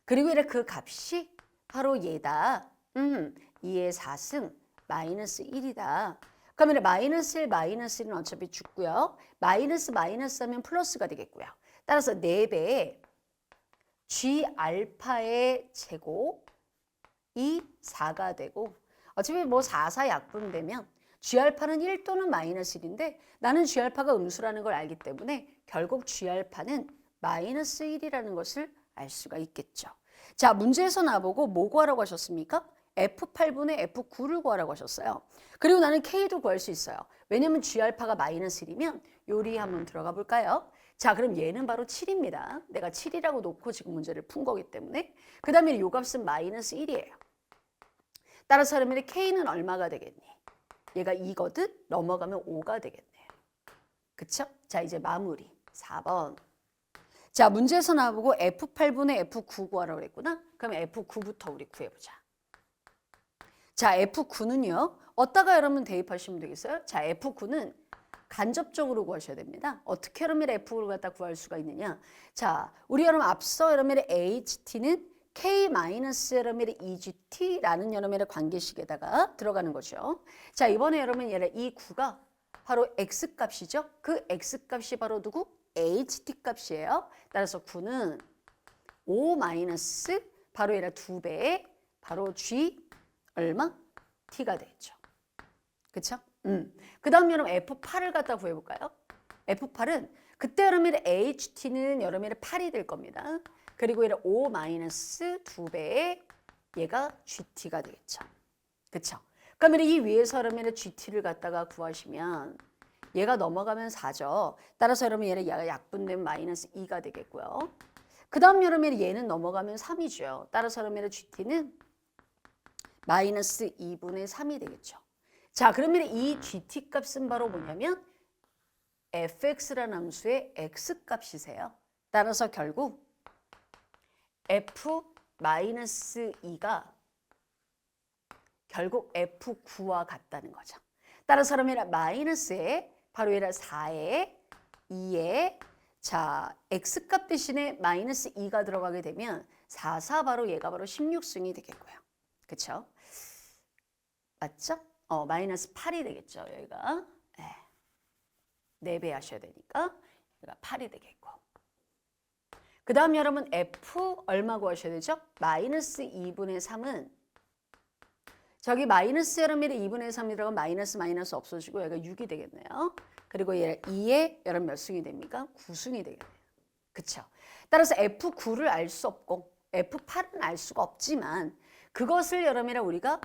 그리고 이래 그 값이 바로 얘다. 2의 4승 마이너스 1이다. 그러면 마이너스 1, 마이너스 1은 어차피 죽고요. 마이너스 마이너스 하면 플러스가 되겠고요. 따라서 4배의 G알파의 제곱이 4가 되고 어차피 뭐 4, 4 약분되면 G알파는 1 또는 마이너스 1인데 나는 G알파가 음수라는 걸 알기 때문에 결국 G알파는 마이너스 1이라는 것을 알 수가 있겠죠. 자, 문제에서 나보고 뭐 구하라고 하셨습니까? F8분의 F9를 구하라고 하셨어요. 그리고 나는 K도 구할 수 있어요. 왜냐면 G알파가 마이너스 1이면 요리 한번 들어가 볼까요? 자, 그럼 얘는 바로 7입니다. 내가 7이라고 놓고 지금 문제를 푼 거기 때문에 그 다음에 요 값은 마이너스 1이에요. 따라서 그러면 K는 얼마가 되겠니? 얘가 2거든? 넘어가면 5가 되겠네요. 그쵸? 자, 이제 마무리 4번. 자, 문제에서 나보고 F8분의 F9 구하라고 그랬구나. 그럼 F9부터 우리 구해보자. 자, F9는요. 어디다가 여러분 대입하시면 되겠어요? 자, F9는 간접적으로 구하셔야 됩니다. 어떻게 여러분 F를 갖다 구할 수가 있느냐? 자, 우리 여러분 앞서 여러분의 HT는 K-여러분의 EGT라는 여러분의 관계식에다가 들어가는 거죠. 자, 이번에 여러분 얘를 이 9가 바로 X값이죠. 그 X값이 바로 누구? HT 값이에요. 따라서 9는 5 마이너스 바로 얘가 2배의 바로 G 얼마? T가 되죠. 그쵸? 그 다음 여러분 F8을 갖다 구해볼까요? F8은 그때 여러분의 HT는 여러분의 8이 될 겁니다. 그리고 얘를 5 마이너스 2배의 얘가 GT가 되겠죠. 그쵸? 그러면 이 위에서 여러분의 GT를 갖다가 구하시면 얘가 넘어가면 4죠. 따라서 여러분 얘는 약분된 마이너스 2가 되겠고요. 그 다음 여러분 얘는 넘어가면 3이죠. 따라서 여러분의 GT는 마이너스 2분의 3이 되겠죠. 자, 그러면 이 GT 값은 바로 뭐냐면 fx라는 함수의 x값이세요. 따라서 결국 f-2가 결국 f9와 같다는 거죠. 따라서 그러면 마이너스에 바로 얘가 4에 2에 자 x값 대신에 마이너스 2가 들어가게 되면 4, 4 바로 얘가 바로 16승이 되겠고요. 그쵸? 맞죠? 마이너스 8이 되겠죠. 여기가 4배 하셔야 되니까 여기가 8이 되겠고 그 다음 여러분 F 얼마 구하셔야 되죠? 마이너스 2분의 3은 저기 마이너스 여러분 2분의 3이 들어가면 마이너스 없어지고 여기가 6이 되겠네요. 그리고 얘 2에 여러분 몇 승이 됩니까? 9승이 되겠네요. 그쵸? 따라서 F9를 알 수 없고 F8은 알 수가 없지만 그것을 여러분이랑 우리가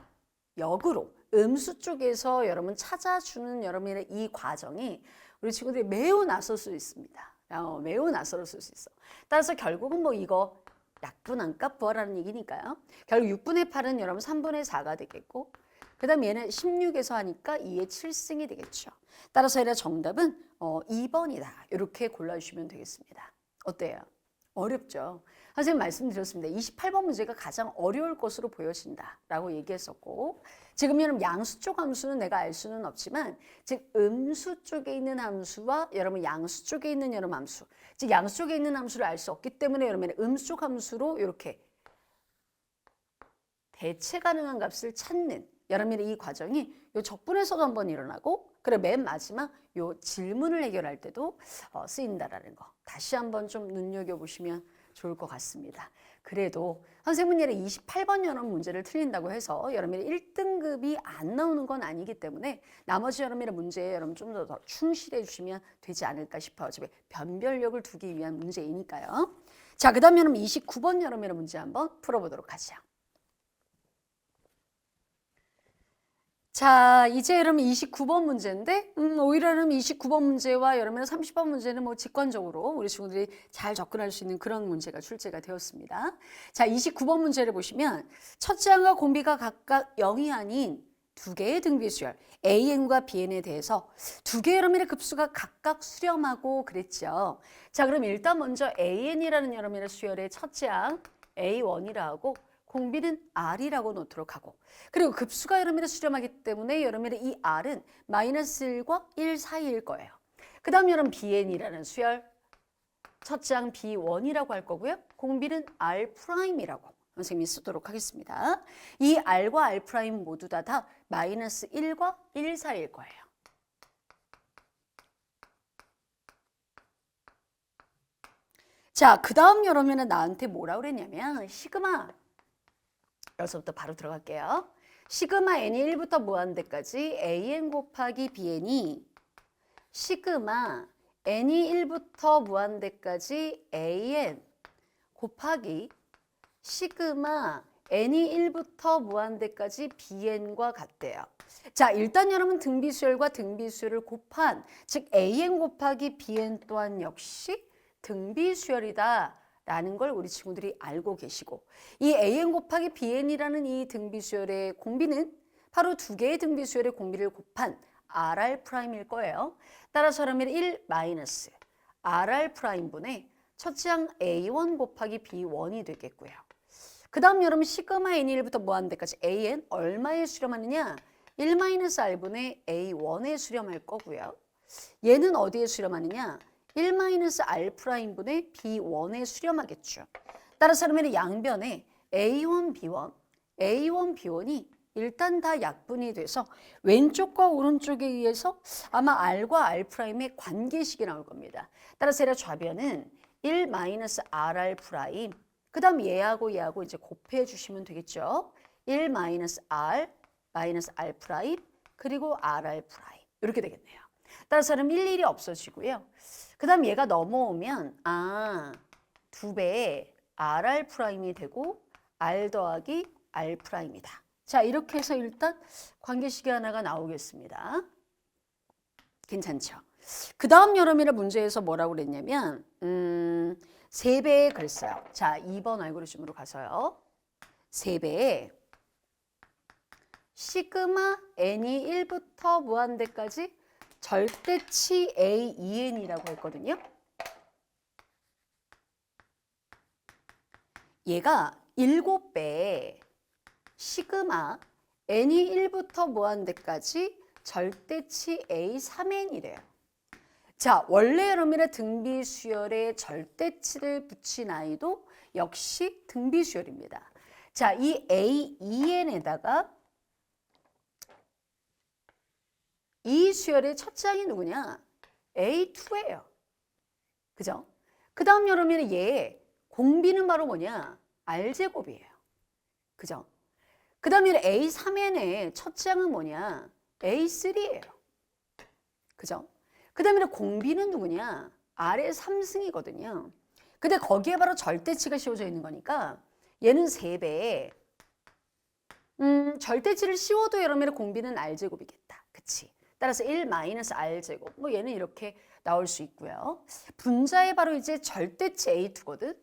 역으로 음수 쪽에서 여러분 찾아주는 여러분의 이 과정이 우리 친구들이 매우 낯설 수 있습니다. 매우 낯설 수 있어. 따라서 결국은 뭐 이거 약분한 값 구하라는 얘기니까요. 결국 6분의 8은 여러분 3분의 4가 되겠고 그 다음 얘는 16에서 하니까 2의 7승이 되겠죠. 따라서 얘의 정답은 2번이다. 이렇게 골라주시면 되겠습니다. 어때요? 어렵죠? 선생님 말씀드렸습니다. 28번 문제가 가장 어려울 것으로 보여진다라고 얘기했었고, 지금 여러분 양수 쪽 함수는 내가 알 수는 없지만, 즉 음수 쪽에 있는 함수와 여러분 양수 쪽에 있는 여러분 함수, 즉 양수 쪽에 있는 함수를 알 수 없기 때문에 여러분의 음수 쪽 함수로 이렇게 대체 가능한 값을 찾는 여러분의 이 과정이 요 적분에서도 한번 일어나고, 그리고 맨 마지막 요 질문을 해결할 때도 쓰인다라는 거 다시 한번 좀 눈여겨보시면 좋을 것 같습니다. 그래도 선생님이 28번 여러분 문제를 틀린다고 해서 여러분의 1등급이 안 나오는 건 아니기 때문에 나머지 여러분의 문제에 여러분 좀 더 충실해 주시면 되지 않을까 싶어요. 어차피 변별력을 두기 위한 문제이니까요. 자, 그 다음에 여러분 29번 여러분의 문제 한번 풀어보도록 하죠. 자, 이제 여러분 29번 문제인데 오히려 여러분 29번 문제와 여러분 30번 문제는 뭐 직관적으로 우리 친구들이 잘 접근할 수 있는 그런 문제가 출제가 되었습니다. 자, 29번 문제를 보시면 첫째 항과 공비가 각각 0이 아닌 두 개의 등비수열 AN과 BN에 대해서 두 개의 여러분의 급수가 각각 수렴하고 그랬죠. 자, 그럼 일단 먼저 AN이라는 여러분의 수열의 첫째 항 A1이라 하고 공비는 R이라고 놓도록 하고, 그리고 급수가 여러분의 수렴하기 때문에 여러분의 이 R은 마이너스 1과 1 사이일 거예요. 그 다음 여러분 BN이라는 수열 첫째 항 B1이라고 할 거고요. 공비는 R'이라고 선생님이 쓰도록 하겠습니다. 이 R과 R' 모두 다 마이너스 1과 1 사이일 거예요. 자, 그 다음 여러분은 나한테 뭐라고 그랬냐면 시그마, 여기서부터 바로 들어갈게요. 시그마 n이 1부터 무한대까지 an 곱하기 bn이 시그마 n이 1부터 무한대까지 an 곱하기 시그마 n이 1부터 무한대까지 bn과 같대요. 자, 일단 여러분 등비수열과 등비수열을 곱한 즉 an 곱하기 bn 또한 역시 등비수열이다 라는 걸 우리 친구들이 알고 계시고, 이 an 곱하기 bn이라는 이 등비수열의 공비는 바로 두 개의 등비수열의 공비를 곱한 rr'일 거예요. 따라서 그러면 1 마이너스 rr'분의 첫째 항 a1 곱하기 b1이 되겠고요. 그 다음 여러분 시그마 n이 1부터 무한대까지 an 얼마에 수렴하느냐? 1 마이너스 r분의 a1에 수렴할 거고요. 얘는 어디에 수렴하느냐? 1 마이너스 R'분의 B1에 수렴하겠죠. 따라서 그러면 양변에 A1, B1, A1, B1이 일단 다 약분이 돼서 왼쪽과 오른쪽에 의해서 아마 R과 R'의 관계식이 나올 겁니다. 따라서 얘의 좌변은 1 마이너스 RR 프라임, 그 다음 얘하고 얘하고 이제 곱해 주시면 되겠죠. 1 마이너스 R, 마이너스 R 프라임, 그리고 RR 프라임 이렇게 되겠네요. 따라서 그럼 1, 1이 없어지고요. 그 다음 얘가 넘어오면 2배의 RR' 되고 R 더하기 R'이다. 자, 이렇게 해서 일단 관계식이 하나가 나오겠습니다. 괜찮죠? 그 다음 여러분의 문제에서 뭐라고 그랬냐면 3배의 글쎄요. 자, 2번 알고리즘으로 가서요. 3배의 시그마 n이 1부터 무한대까지 절대치 AEN이라고 했거든요. 얘가 7배의 시그마 n이 1부터 무한대까지 절대치 A3n이래요. 자, 원래 여러분의 등비수열에 절대치를 붙인 아이도 역시 등비수열입니다. 자, 이 AEN에다가 이 수열의 첫째 항이 누구냐? A2예요. 그죠? 그 다음 여러분은 얘 공비는 바로 뭐냐? R제곱이에요. 그죠? 그 다음에 A3n의 첫째 항은 뭐냐? A3예요. 그죠? 그 다음에 공비는 누구냐? R의 3승이거든요. 근데 거기에 바로 절대치가 씌워져 있는 거니까 얘는 3배에 절대치를 씌워도 여러분의 공비는 R제곱이겠다. 그치? 따라서 1 마이너스 R제곱. 뭐 얘는 이렇게 나올 수 있고요. 분자에 바로 이제 절대치 A2거든.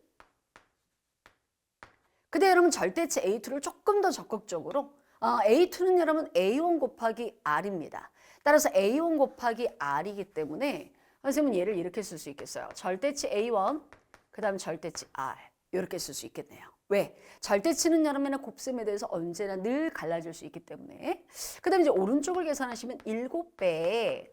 근데 여러분 절대치 A2를 조금 더 적극적으로 A2는 여러분 A1 곱하기 R입니다. 따라서 A1 곱하기 R이기 때문에 선생님은 얘를 이렇게 쓸 수 있겠어요. 절대치 A1, 그 다음 절대치 R. 이렇게 쓸 수 있겠네요. 왜? 절대치는 여러분의 곱셈에 대해서 언제나 늘 갈라질 수 있기 때문에. 그 다음에 이제 오른쪽을 계산하시면 7배.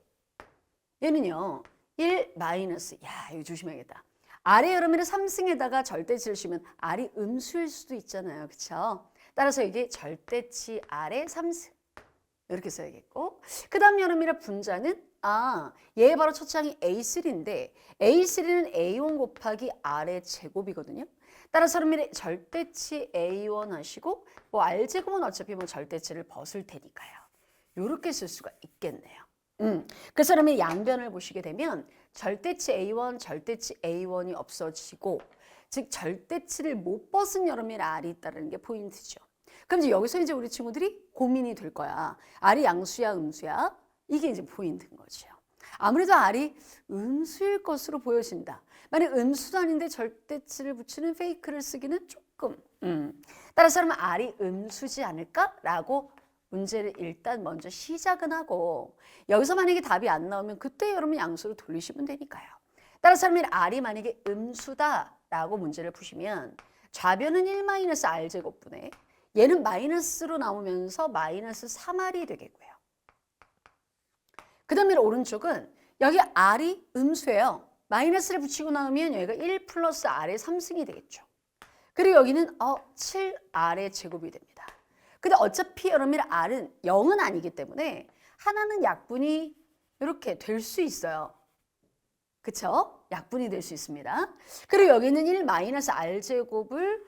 얘는요. 1 마이너스. 야, 이거 조심해야겠다. R에 여러분의 3승에다가 절대치를 쓰면 R이 음수일 수도 있잖아요. 그렇죠? 따라서 이게 절대치 R의 3승. 이렇게 써야겠고. 그 다음 여러분의 분자는 얘 바로 첫 장이 A3인데 A3는 A1 곱하기 R의 제곱이거든요. 따라서 여러분의 절대치 A1 하시고 뭐 R제곱은 어차피 뭐 절대치를 벗을 테니까요. 이렇게 쓸 수가 있겠네요. 그래서 여러분의 양변을 보시게 되면 절대치 A1, 절대치 A1이 없어지고 즉 절대치를 못 벗은 여러분의 R이 있다는 게 포인트죠. 그럼 이제 여기서 이제 우리 친구들이 고민이 될 거야. R이 양수야, 음수야? 이게 이제 포인트인 거죠. 아무래도 R이 음수일 것으로 보여진다. 만약 음수도 아닌데 절대치를 붙이는 페이크를 쓰기는 조금. 따라서 그러면 R이 음수지 않을까라고 문제를 일단 먼저 시작은 하고 여기서 만약에 답이 안 나오면 그때 여러분 양수로 돌리시면 되니까요. 따라서 그러면 R이 만약에 음수다라고 문제를 푸시면 좌변은 1-R제곱분의 얘는 마이너스로 나오면서 마이너스 3R이 되겠고요. 그 다음에 오른쪽은 여기 R이 음수예요. 마이너스를 붙이고 나오면 여기가 1 플러스 R의 3승이 되겠죠. 그리고 여기는 7R의 제곱이 됩니다. 근데 어차피 여러분 R은 0은 아니기 때문에 하나는 약분이 이렇게 될 수 있어요. 그쵸? 약분이 될 수 있습니다. 그리고 여기는 1 마이너스 R 제곱을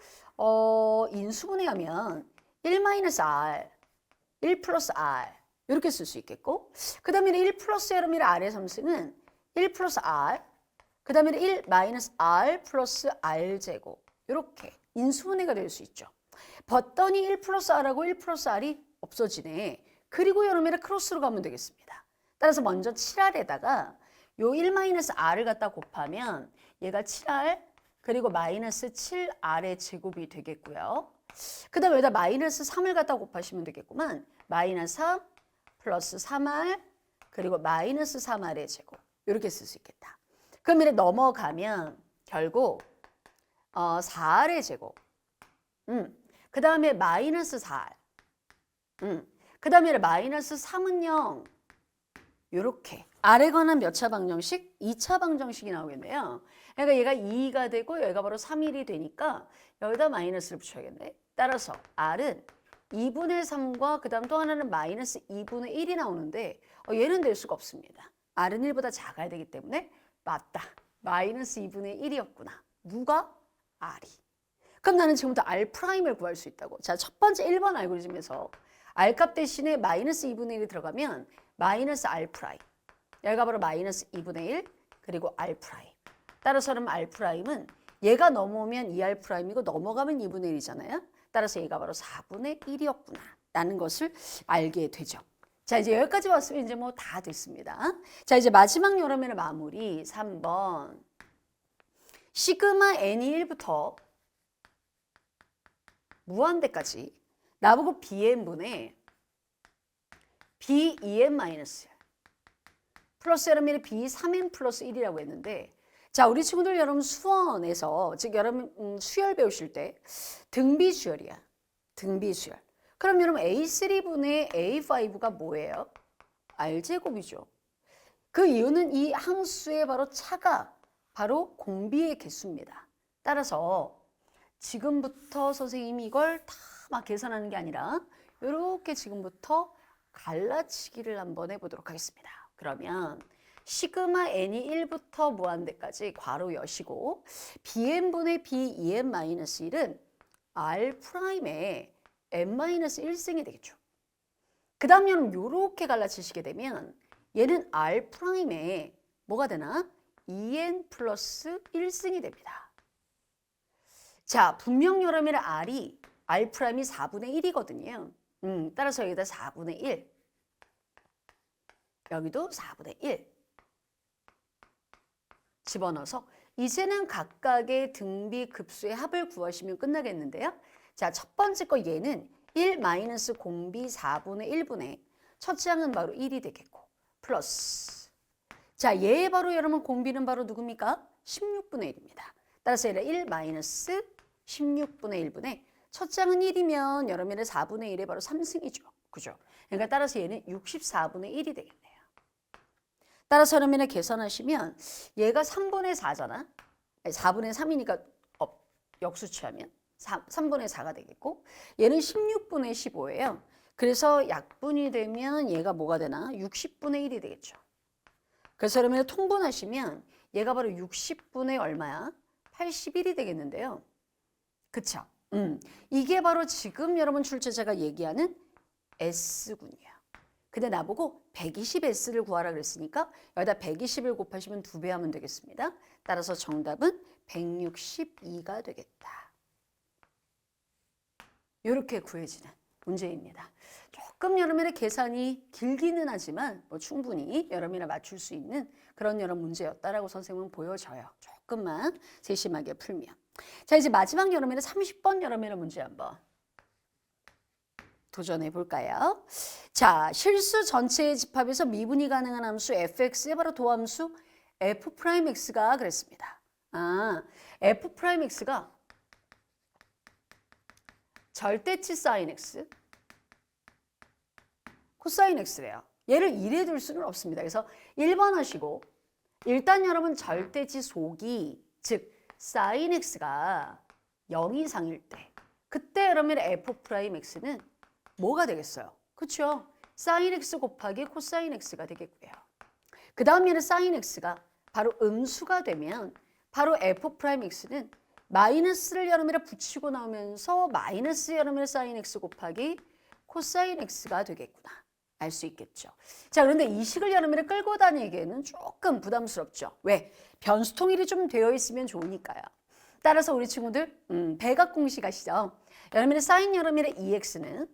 인수분해하면 1 마이너스 R, 1 플러스 R 이렇게 쓸 수 있겠고 그 다음에 1 플러스 여러분의 R의 3승은 1 플러스 R 그 다음에 1 마이너스 R 플러스 R 제곱 이렇게 인수분해가 될 수 있죠. 봤더니 1 플러스 R하고 1 플러스 R이 없어지네. 그리고 여러분의 크로스로 가면 되겠습니다. 따라서 먼저 7R에다가 요 1 마이너스 R을 갖다 곱하면 얘가 7R 그리고 마이너스 7R의 제곱이 되겠고요. 그 다음에 여기다 마이너스 3을 갖다 곱하시면 되겠구만. 마이너스 3 플러스 3R 그리고 마이너스 3R의 제곱 이렇게 쓸 수 있겠다. 그럼 이렇게 넘어가면 결국 4R의 제곱 그 다음에 마이너스 4R 그 다음에 마이너스 3은 0 이렇게 R에 관한 몇 차 방정식? 2차 방정식이 나오겠네요. 그러니까 얘가 2가 되고 여기가 바로 3일이 되니까 여기다 마이너스를 붙여야겠네. 따라서 R은 2분의 3과 그 다음 또 하나는 마이너스 2분의 1이 나오는데 얘는 될 수가 없습니다. R은 1보다 작아야 되기 때문에 맞다. 마이너스 2분의 1이었구나. 누가? R이. 그럼 나는 지금부터 R'을 구할 수 있다고. 자, 첫 번째 1번 알고리즘에서 R값 대신에 마이너스 2분의 1이 들어가면 마이너스 R'. 얘가 바로 마이너스 2분의 1 그리고 R'. 따라서 그럼 R'은 얘가 넘어오면 2R'이고 넘어가면 2분의 1이잖아요. 따라서 얘가 바로 4분의 1이었구나 라는 것을 알게 되죠. 자, 이제 여기까지 왔으면 이제 뭐 다 됐습니다. 자, 이제 마지막 요러면의 마무리 3번. 시그마 n이 1부터 무한대까지 나보고 bn분의 b2n 마이너스 플러스 여러분이 b3n 플러스 1이라고 했는데 자, 우리 친구들 여러분 수원에서 즉 여러분 수열 배우실 때 등비수열이야. 등비수열. 그럼 여러분 A3분의 A5가 뭐예요? R제곱이죠. 그 이유는 이 항수의 바로 차가 바로 공비의 개수입니다. 따라서 지금부터 선생님이 이걸 다 막 계산하는 게 아니라 이렇게 지금부터 갈라치기를 한번 해보도록 하겠습니다. 그러면 시그마 n이 1부터 무한대까지 괄호 여시고 bn분의 b2n-1은 R'의 n-1승이 되겠죠. 그 다음 여러분 이렇게 갈라치시게 되면 얘는 R'의 뭐가 되나? 2n 플러스 1승이 됩니다. 자, 분명 여러분의 R이 R'이 4분의 1이거든요. 따라서 여기다 4분의 1. 여기도 4분의 1. 집어넣어서 이제는 각각의 등비 급수의 합을 구하시면 끝나겠는데요. 자, 첫 번째 거 얘는 1 마이너스 공비 4분의 1분의 첫째 항은 바로 1이 되겠고 플러스 자, 얘 바로 여러분 공비는 바로 누굽니까? 16분의 1입니다. 따라서 얘는 1 마이너스 16분의 1분의 첫째 항은 1이면 여러분의 4분의 1에 바로 3승이죠. 그죠? 그러니까 따라서 얘는 64분의 1이 되겠네요. 따라서 여러분의 계산하시면 얘가 3분의 4잖아. 4분의 3이니까 역수치하면 3분의 4가 되겠고 얘는 16분의 15예요. 그래서 약분이 되면 얘가 뭐가 되나? 60분의 1이 되겠죠. 그래서 여러분 통분하시면 얘가 바로 60분의 얼마야? 81이 되겠는데요. 그쵸? 이게 바로 지금 여러분 출제자가 얘기하는 S군요. 근데 나보고 120S를 구하라 그랬으니까 여기다 120을 곱하시면 2배 하면 되겠습니다. 따라서 정답은 162가 되겠다. 이렇게 구해지는 문제입니다. 조금 여러분의 계산이 길기는 하지만 뭐 충분히 여러분이 맞출 수 있는 그런 여러 문제였다라고 선생님은 보여져요. 조금만 세심하게 풀면. 자, 이제 마지막 여러분의 30번 여러분의 문제 한번 도전해 볼까요? 자, 실수 전체의 집합에서 미분이 가능한 함수 fx의 바로 도함수 f'x가 그랬습니다. f'x가 절대치 sin x, 코사인 x래요. 얘를 1에 둘 수는 없습니다. 그래서 1번 하시고 일단 여러분 절대치 속이 즉 sin x가 0 이상일 때 그때 여러분의 f'x는 뭐가 되겠어요? 그렇죠? sin x 곱하기 코사인 x가 되겠고요. 그 다음 얘는 sin x가 바로 음수가 되면 바로 f'x는 마이너스를 여러분에 붙이고 나오면서 마이너스 여러분의 sin x 곱하기 코사인 x가 되겠구나. 알 수 있겠죠. 자, 그런데 이 식을 여러분에 끌고 다니기에는 조금 부담스럽죠. 왜? 변수 통일이 좀 되어 있으면 좋으니까요. 따라서 우리 친구들 배각 공식 아시죠? 여러분의 sin 여러분의 2x는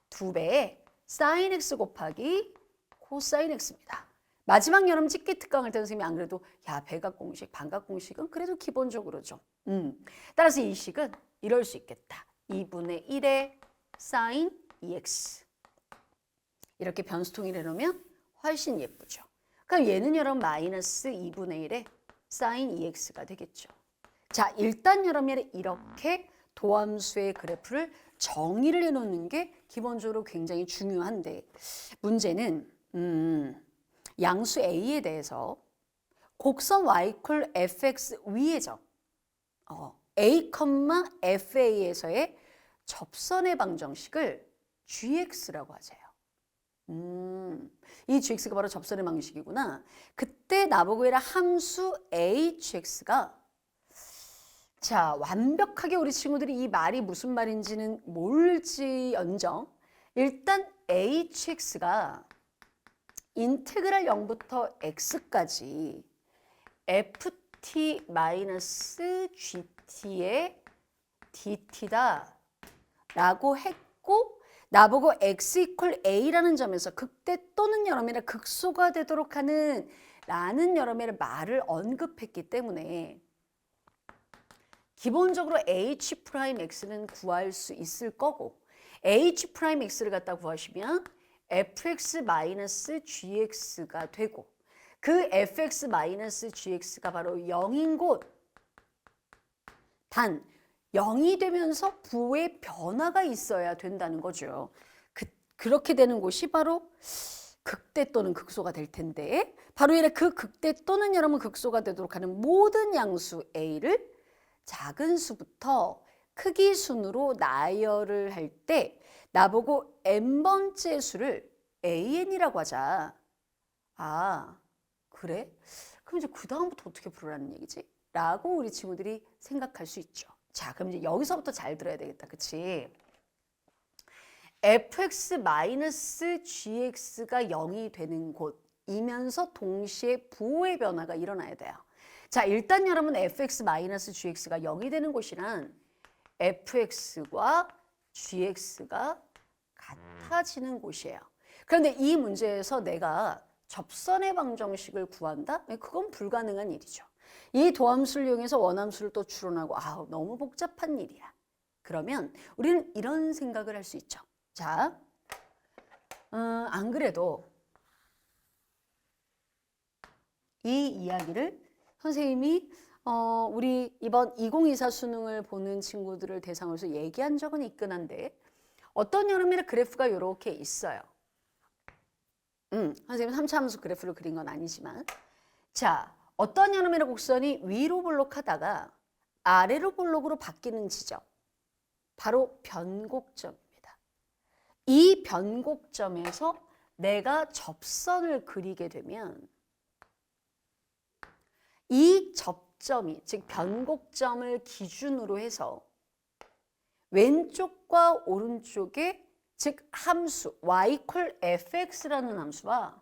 2배의 sin x 곱하기 코사인 x입니다. 마지막 여러분 찍기 특강을 때 선생님이 안 그래도 야 배각 공식, 반각 공식은 그래도 기본적으로 좀 따라서 이 식은 이럴 수 있겠다. 2분의 1의 sin 2x 이렇게 변수 통일해 놓으면 훨씬 예쁘죠. 그럼 얘는 여러분 마이너스 2분의 1의 sin 2x가 되겠죠. 자, 일단 여러분 이렇게 도함수의 그래프를 정의를 해놓는 게 기본적으로 굉장히 중요한데 문제는 양수 A에 대해서 곡선 y = fx 위의 점 A, FA에서의 접선의 방정식을 gx라고 하세요. 이 gx가 바로 접선의 방식이구나. 그때 나보고 해라 함수 hx가 자, 완벽하게 우리 친구들이 이 말이 무슨 말인지는 모를지언정 일단 hx가 인테그랄 0부터 x까지 ft-gt의 dt다 라고 했고 나보고 x = a라는 점에서 극대 또는 여러분의 극소가 되도록 하는 라는 여러분의 말을 언급했기 때문에 기본적으로 h'x는 구할 수 있을 거고 h'x를 갖다 구하시면 fx-gx가 되고 그 fx-gx가 바로 0인 곳 단 0이 되면서 부의 변화가 있어야 된다는 거죠. 그렇게 되는 곳이 바로 극대 또는 극소가 될 텐데 바로 이래 그 극대 또는 여러분 극소가 되도록 하는 모든 양수 a를 작은 수부터 크기 순으로 나열을 할 때 나보고 n번째 수를 an이라고 하자. 아, 그래? 그럼 이제 그 다음부터 어떻게 부르라는 얘기지? 라고 우리 친구들이 생각할 수 있죠. 자, 그럼 이제 여기서부터 잘 들어야 되겠다. 그치? fx-gx가 0이 되는 곳이면서 동시에 부호의 변화가 일어나야 돼요. 자, 일단 여러분 fx-gx가 0이 되는 곳이란 fx과 gx가 같아지는 곳이에요. 그런데 이 문제에서 내가 접선의 방정식을 구한다? 그건 불가능한 일이죠. 이 도함수를 이용해서 원함수를 또 추론하고 너무 복잡한 일이야. 그러면 우리는 이런 생각을 할 수 있죠. 자, 안 그래도 이 이야기를 선생님이 우리 이번 2024 수능을 보는 친구들을 대상으로 얘기한 적은 있긴 한데 어떤 여름이라 그래프가 이렇게 있어요. 선생님 3차 함수 그래프를 그린 건 아니지만 자, 어떤 여름이라 곡선이 위로 볼록하다가 아래로 볼록으로 바뀌는 지점 바로 변곡점입니다. 이 변곡점에서 내가 접선을 그리게 되면 이 접점이 즉 변곡점을 기준으로 해서 왼쪽과 오른쪽에 즉 함수 y = fx라는 함수와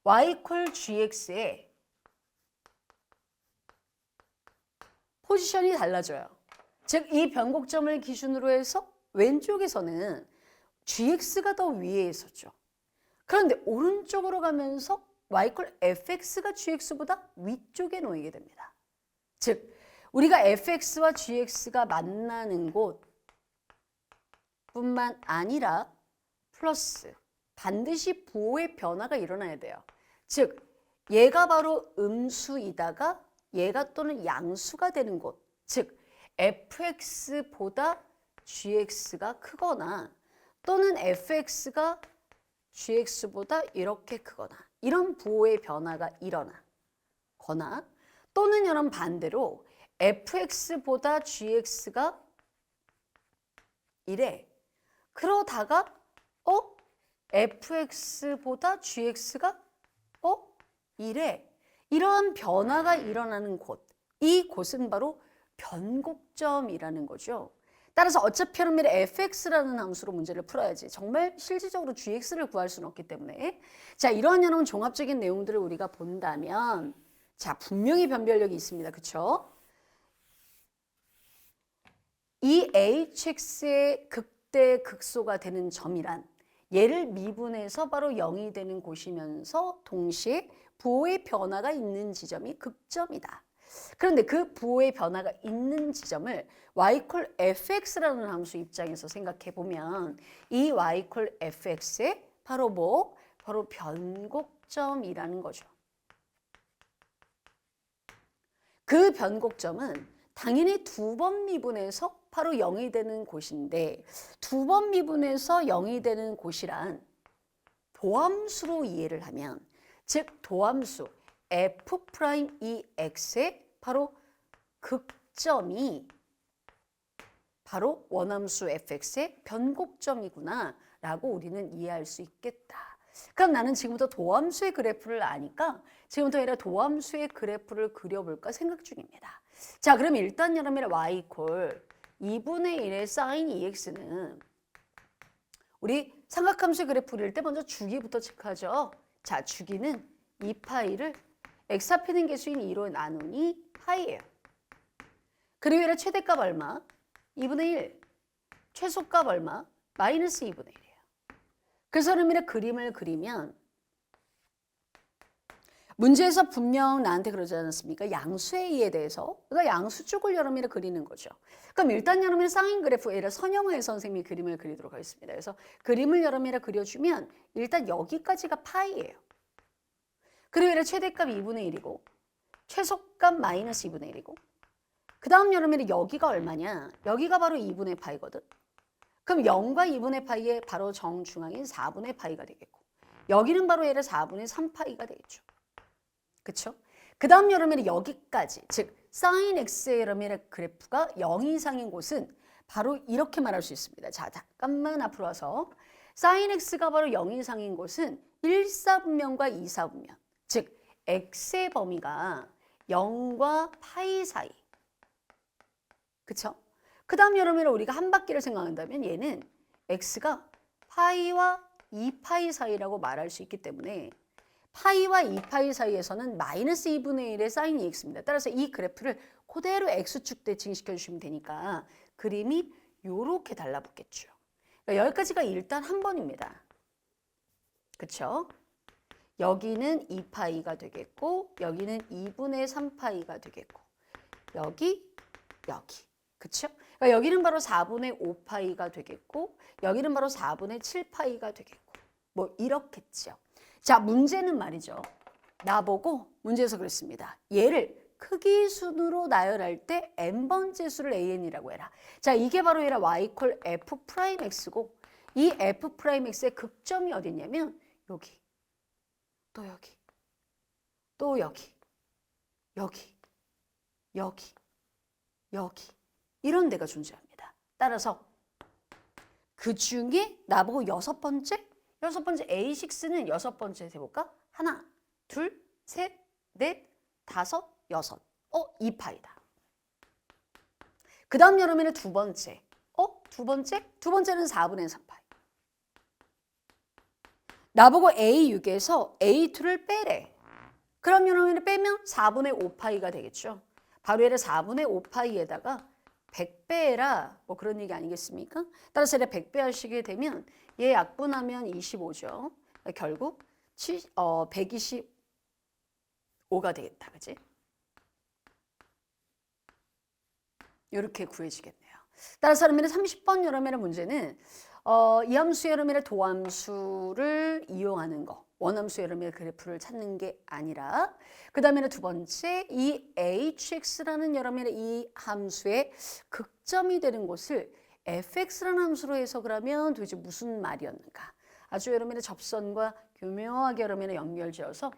y = gx의 포지션이 달라져요. 즉 이 변곡점을 기준으로 해서 왼쪽에서는 gx가 더 위에 있었죠. 그런데 오른쪽으로 가면서 y = fx가 gx보다 위쪽에 놓이게 됩니다. 즉 우리가 fx와 gx가 만나는 곳 뿐만 아니라 플러스 반드시 부호의 변화가 일어나야 돼요. 즉 얘가 바로 음수이다가 얘가 또는 양수가 되는 곳, 즉 fx보다 gx가 크거나 또는 fx가 gx보다 이렇게 크거나 이런 부호의 변화가 일어나거나 또는 여러분 반대로 fx보다 gx가 이래. 그러다가 fx보다 gx가 이래. 이러한 변화가 일어나는 곳, 이 곳은 바로 변곡점이라는 거죠. 따라서 어차피 여러분이 fx라는 함수로 문제를 풀어야지 정말 실질적으로 gx를 구할 수는 없기 때문에 자 이러한 여러분 종합적인 내용들을 우리가 본다면 자 분명히 변별력이 있습니다. 그렇죠? 이 hx의 극대 극소가 되는 점이란 얘를 미분해서 바로 0이 되는 곳이면서 동시에 부호의 변화가 있는 지점이 극점이다. 그런데 그 부호의 변화가 있는 지점을 y = fx라는 함수 입장에서 생각해 보면 이 y = fx의 바로 바로 변곡점이라는 거죠. 그 변곡점은 당연히 두 번 미분해서 바로 0이 되는 곳인데 두 번 미분해서 0이 되는 곳이란 도함수로 이해를 하면 즉 도함수 f'ex의 바로 극점이 바로 원함수 fx의 변곡점이구나 라고 우리는 이해할 수 있겠다. 그럼 나는 지금부터 도함수의 그래프를 아니까 지금부터 얘가 도함수의 그래프를 그려볼까 생각 중입니다. 자, 그럼 일단 여러분의 y = 2분의 1의 sin 2x는 우리 삼각함수의 그래프 그릴 때 먼저 주기부터 체크하죠. 자, 주기는 2파이를 x 합해는 개수인 2로 나누니 파이예요. 그리고 얘의 최대값 얼마? 2분의 1. 최소값 얼마? 마이너스 2분의 1이에요. 그래서 여러분의 그림을 그리면 문제에서 분명 나한테 그러지 않았습니까? 양수의 이에 대해서. 그러니까 양수 쪽을 여러분이 그리는 거죠. 그럼 일단 여러분이 사인 그래프, 얘를 선영화의 선생님이 그림을 그리도록 하겠습니다. 그래서 그림을 여러분이 그려주면 일단 여기까지가 파이예요. 그리고 얘를 최대값 2분의 1이고 최소값 마이너스 2분의 1이고 그 다음 여러분이 여기가 얼마냐? 여기가 바로 2분의 파이거든. 그럼 0과 2분의 파이의 바로 정중앙인 4분의 파이가 되겠고 여기는 바로 얘를 4분의 3파이가 되겠죠. 그렇죠? 그 다음 여러분이 여기까지 즉 sin x의 여러분의 그래프가 0 이상인 곳은 바로 이렇게 말할 수 있습니다. 자, 잠깐만 앞으로 와서 sin x가 바로 0 이상인 곳은 1사분면과 2사분면 즉 x의 범위가 0과 파이 사이 그쵸? 그 다음 여러분이 우리가 한 바퀴를 생각한다면 얘는 x가 파이와 2파이 사이라고 말할 수 있기 때문에 파이와 2파이 사이에서는 마이너스 2분의 1의 sin 2x입니다. 따라서 이 그래프를 그대로 x축 대칭시켜 주시면 되니까 그림이 이렇게 달라붙겠죠. 그러니까 여기까지가 일단 한 번입니다. 그쵸? 여기는 2파이가 되겠고 여기는 2분의 3파이가 되겠고 여기, 여기. 그쵸? 그러니까 여기는 바로 4분의 5파이가 되겠고 여기는 바로 4분의 7파이가 되겠고 뭐 이렇겠죠. 자, 문제는 말이죠. 나보고 문제에서 그랬습니다. 얘를 크기 순으로 나열할 때 n번째 수를 an이라고 해라. 자, 이게 바로 얘라 y equal f 프라임 x고 이 f 프라임 x의 극점이 어디 있냐면 여기, 또 여기, 또 여기, 여기, 여기, 여기 이런 데가 존재합니다. 따라서 그 중에 나보고 여섯 번째 A6는 여섯 번째 세볼까? 하나, 둘, 셋, 넷, 다섯, 여섯. 2파이다. 그 다음 여름에는 두 번째. 두 번째는 4분의 3파이. 나보고 A6에서 A2를 빼래. 그럼 여러분이 빼면 4분의 5파이가 되겠죠. 바로 얘를 4분의 5파이에다가 100배라 뭐 그런 얘기 아니겠습니까? 따라서 얘를 100배 하시게 되면 얘 약분하면 25죠. 결국 125가 되겠다. 그치? 이렇게 구해지겠네요. 따라서 여러분의 30번 여러분의 문제는 이 함수 여러분의 도함수를 이용하는 거. 원함수 여러분의 그래프를 찾는 게 아니라 그 다음에는 두 번째 이 hx라는 여러분의 이 함수의 극점이 되는 곳을 fx라는 함수로 해석을 하면 도대체 무슨 말이었는가. 아주 여러분의 접선과 교묘하게 여러분의 연결지어서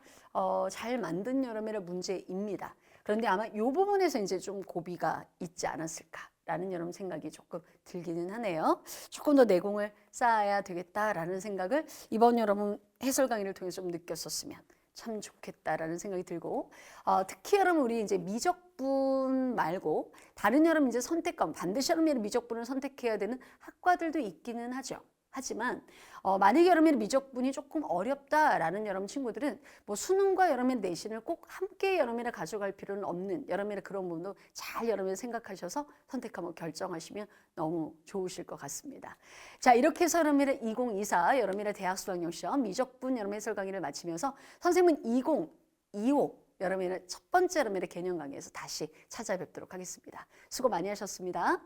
잘 만든 여러분의 문제입니다. 그런데 아마 이 부분에서 이제 좀 고비가 있지 않았을까라는 여러분 생각이 조금 들기는 하네요. 조금 더 내공을 쌓아야 되겠다라는 생각을 이번 여러분 해설 강의를 통해서 좀 느꼈었으면 참 좋겠다라는 생각이 들고 특히 여러분 우리 이제 미적분 말고 다른 여러분 이제 선택과 반드시 여러분 미적분을 선택해야 되는 학과들도 있기는 하죠. 하지만 만약에 여러분의 미적분이 조금 어렵다라는 여러분 친구들은 뭐 수능과 여러분의 내신을 꼭 함께 여러분이 가져갈 필요는 없는 여러분의 그런 부분도 잘 여러분이 생각하셔서 선택하고 결정하시면 너무 좋으실 것 같습니다. 자, 이렇게 해서 여러분의 2024 여러분의 대학 수학영시험 미적분 여러분 해설 강의를 마치면서 선생님은 2025 여러분의 첫 번째 여러분의 개념 강의에서 다시 찾아뵙도록 하겠습니다. 수고 많이 하셨습니다.